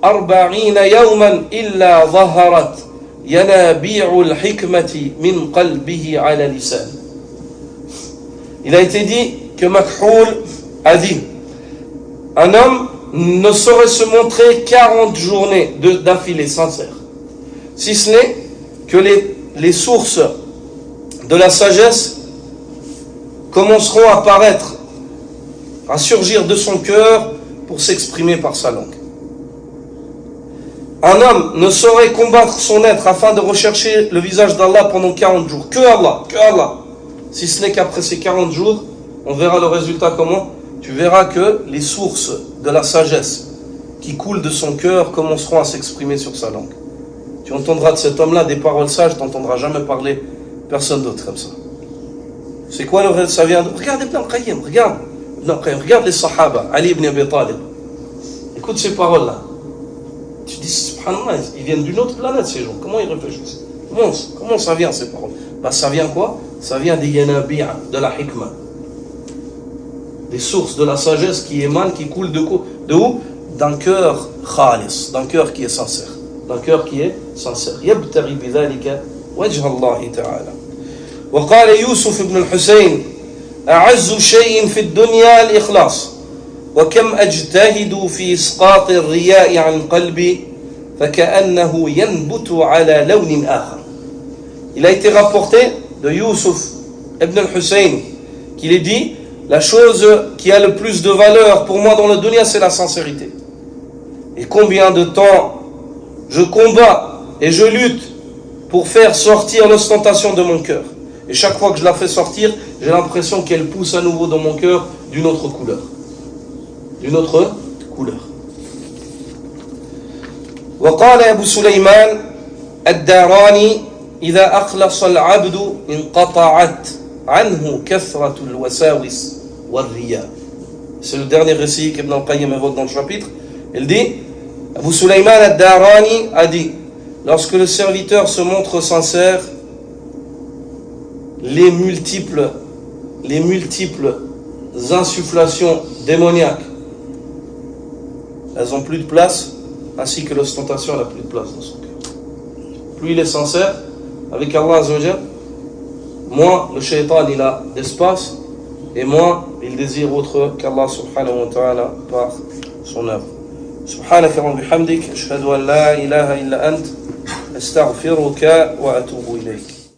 40 يوما إلا ظهرت ينابيع الحكمة من قلبه على لسان. Il a été dit que Makhoul a dit: un homme ne saurait se montrer 40 journées d'affilée sincère, si ce n'est que les sources de la sagesse commenceront à apparaître, à surgir de son cœur pour s'exprimer par sa langue. Un homme ne saurait combattre son être afin de rechercher le visage d'Allah pendant 40 jours. Que Allah. Si ce n'est qu'après ces 40 jours, on verra le résultat comment. Tu verras que les sources de la sagesse qui coulent de son cœur commenceront à s'exprimer sur sa langue. Tu entendras de cet homme-là des paroles sages, tu n'entendras jamais parler personne d'autre comme ça. C'est quoi le ça vient de... Regarde Ibn al-Qayyim, regarde les Sahaba, Ali ibn Abi Talib. Écoute ces paroles-là. Tu dis, subhanallah, ils viennent d'une autre planète ces gens. Comment ils réfléchissent? Comment ça vient ces paroles? Ça vient quoi? Ça vient des yanabi'a, de la hikmah. Des sources de la sagesse qui émanent, qui coulent de où? D'un cœur khalis, d'un cœur qui est sincère. يبتغي بذلك وجه الله تعالى. وقال يوسف بن الحسين أعز شيء في الدنيا الإخلاص وكم أجتهد في إسقاط الرياء عن قلبي فكأنه ينبت على لون آخر. Il a été rapporté de Yusuf ibn al-Hussein qu'il est dit: la chose qui a le plus de valeur pour moi dans le dunya, c'est la sincérité. Et combien de temps je combats et je lutte pour faire sortir l'ostentation de mon cœur. Et chaque fois que je la fais sortir, j'ai l'impression qu'elle pousse à nouveau dans mon cœur d'une autre couleur. وقال أبو سليمان الداراني إذا أخلص العبد انقطعت عنه كثرة الوساوس والرياء. C'est le dernier récit qu'Ibn al-Qayyim évoque dans le chapitre. Il dit, Abu Sulayman al-Darani a dit: lorsque le serviteur se montre sincère, les multiples insufflations démoniaques, elles n'ont plus de place, ainsi que l'ostentation n'a plus de place dans son cœur. Plus il est sincère avec Allah Azzawajal, moins le shaitan il a d'espace, et moins il désire autre qu'Allah subhanahu wa ta'ala par son œuvre. سبحانك اللهم وبحمدك أشهد أن لا إله إلا أنت أستغفرك وأتوب إليك.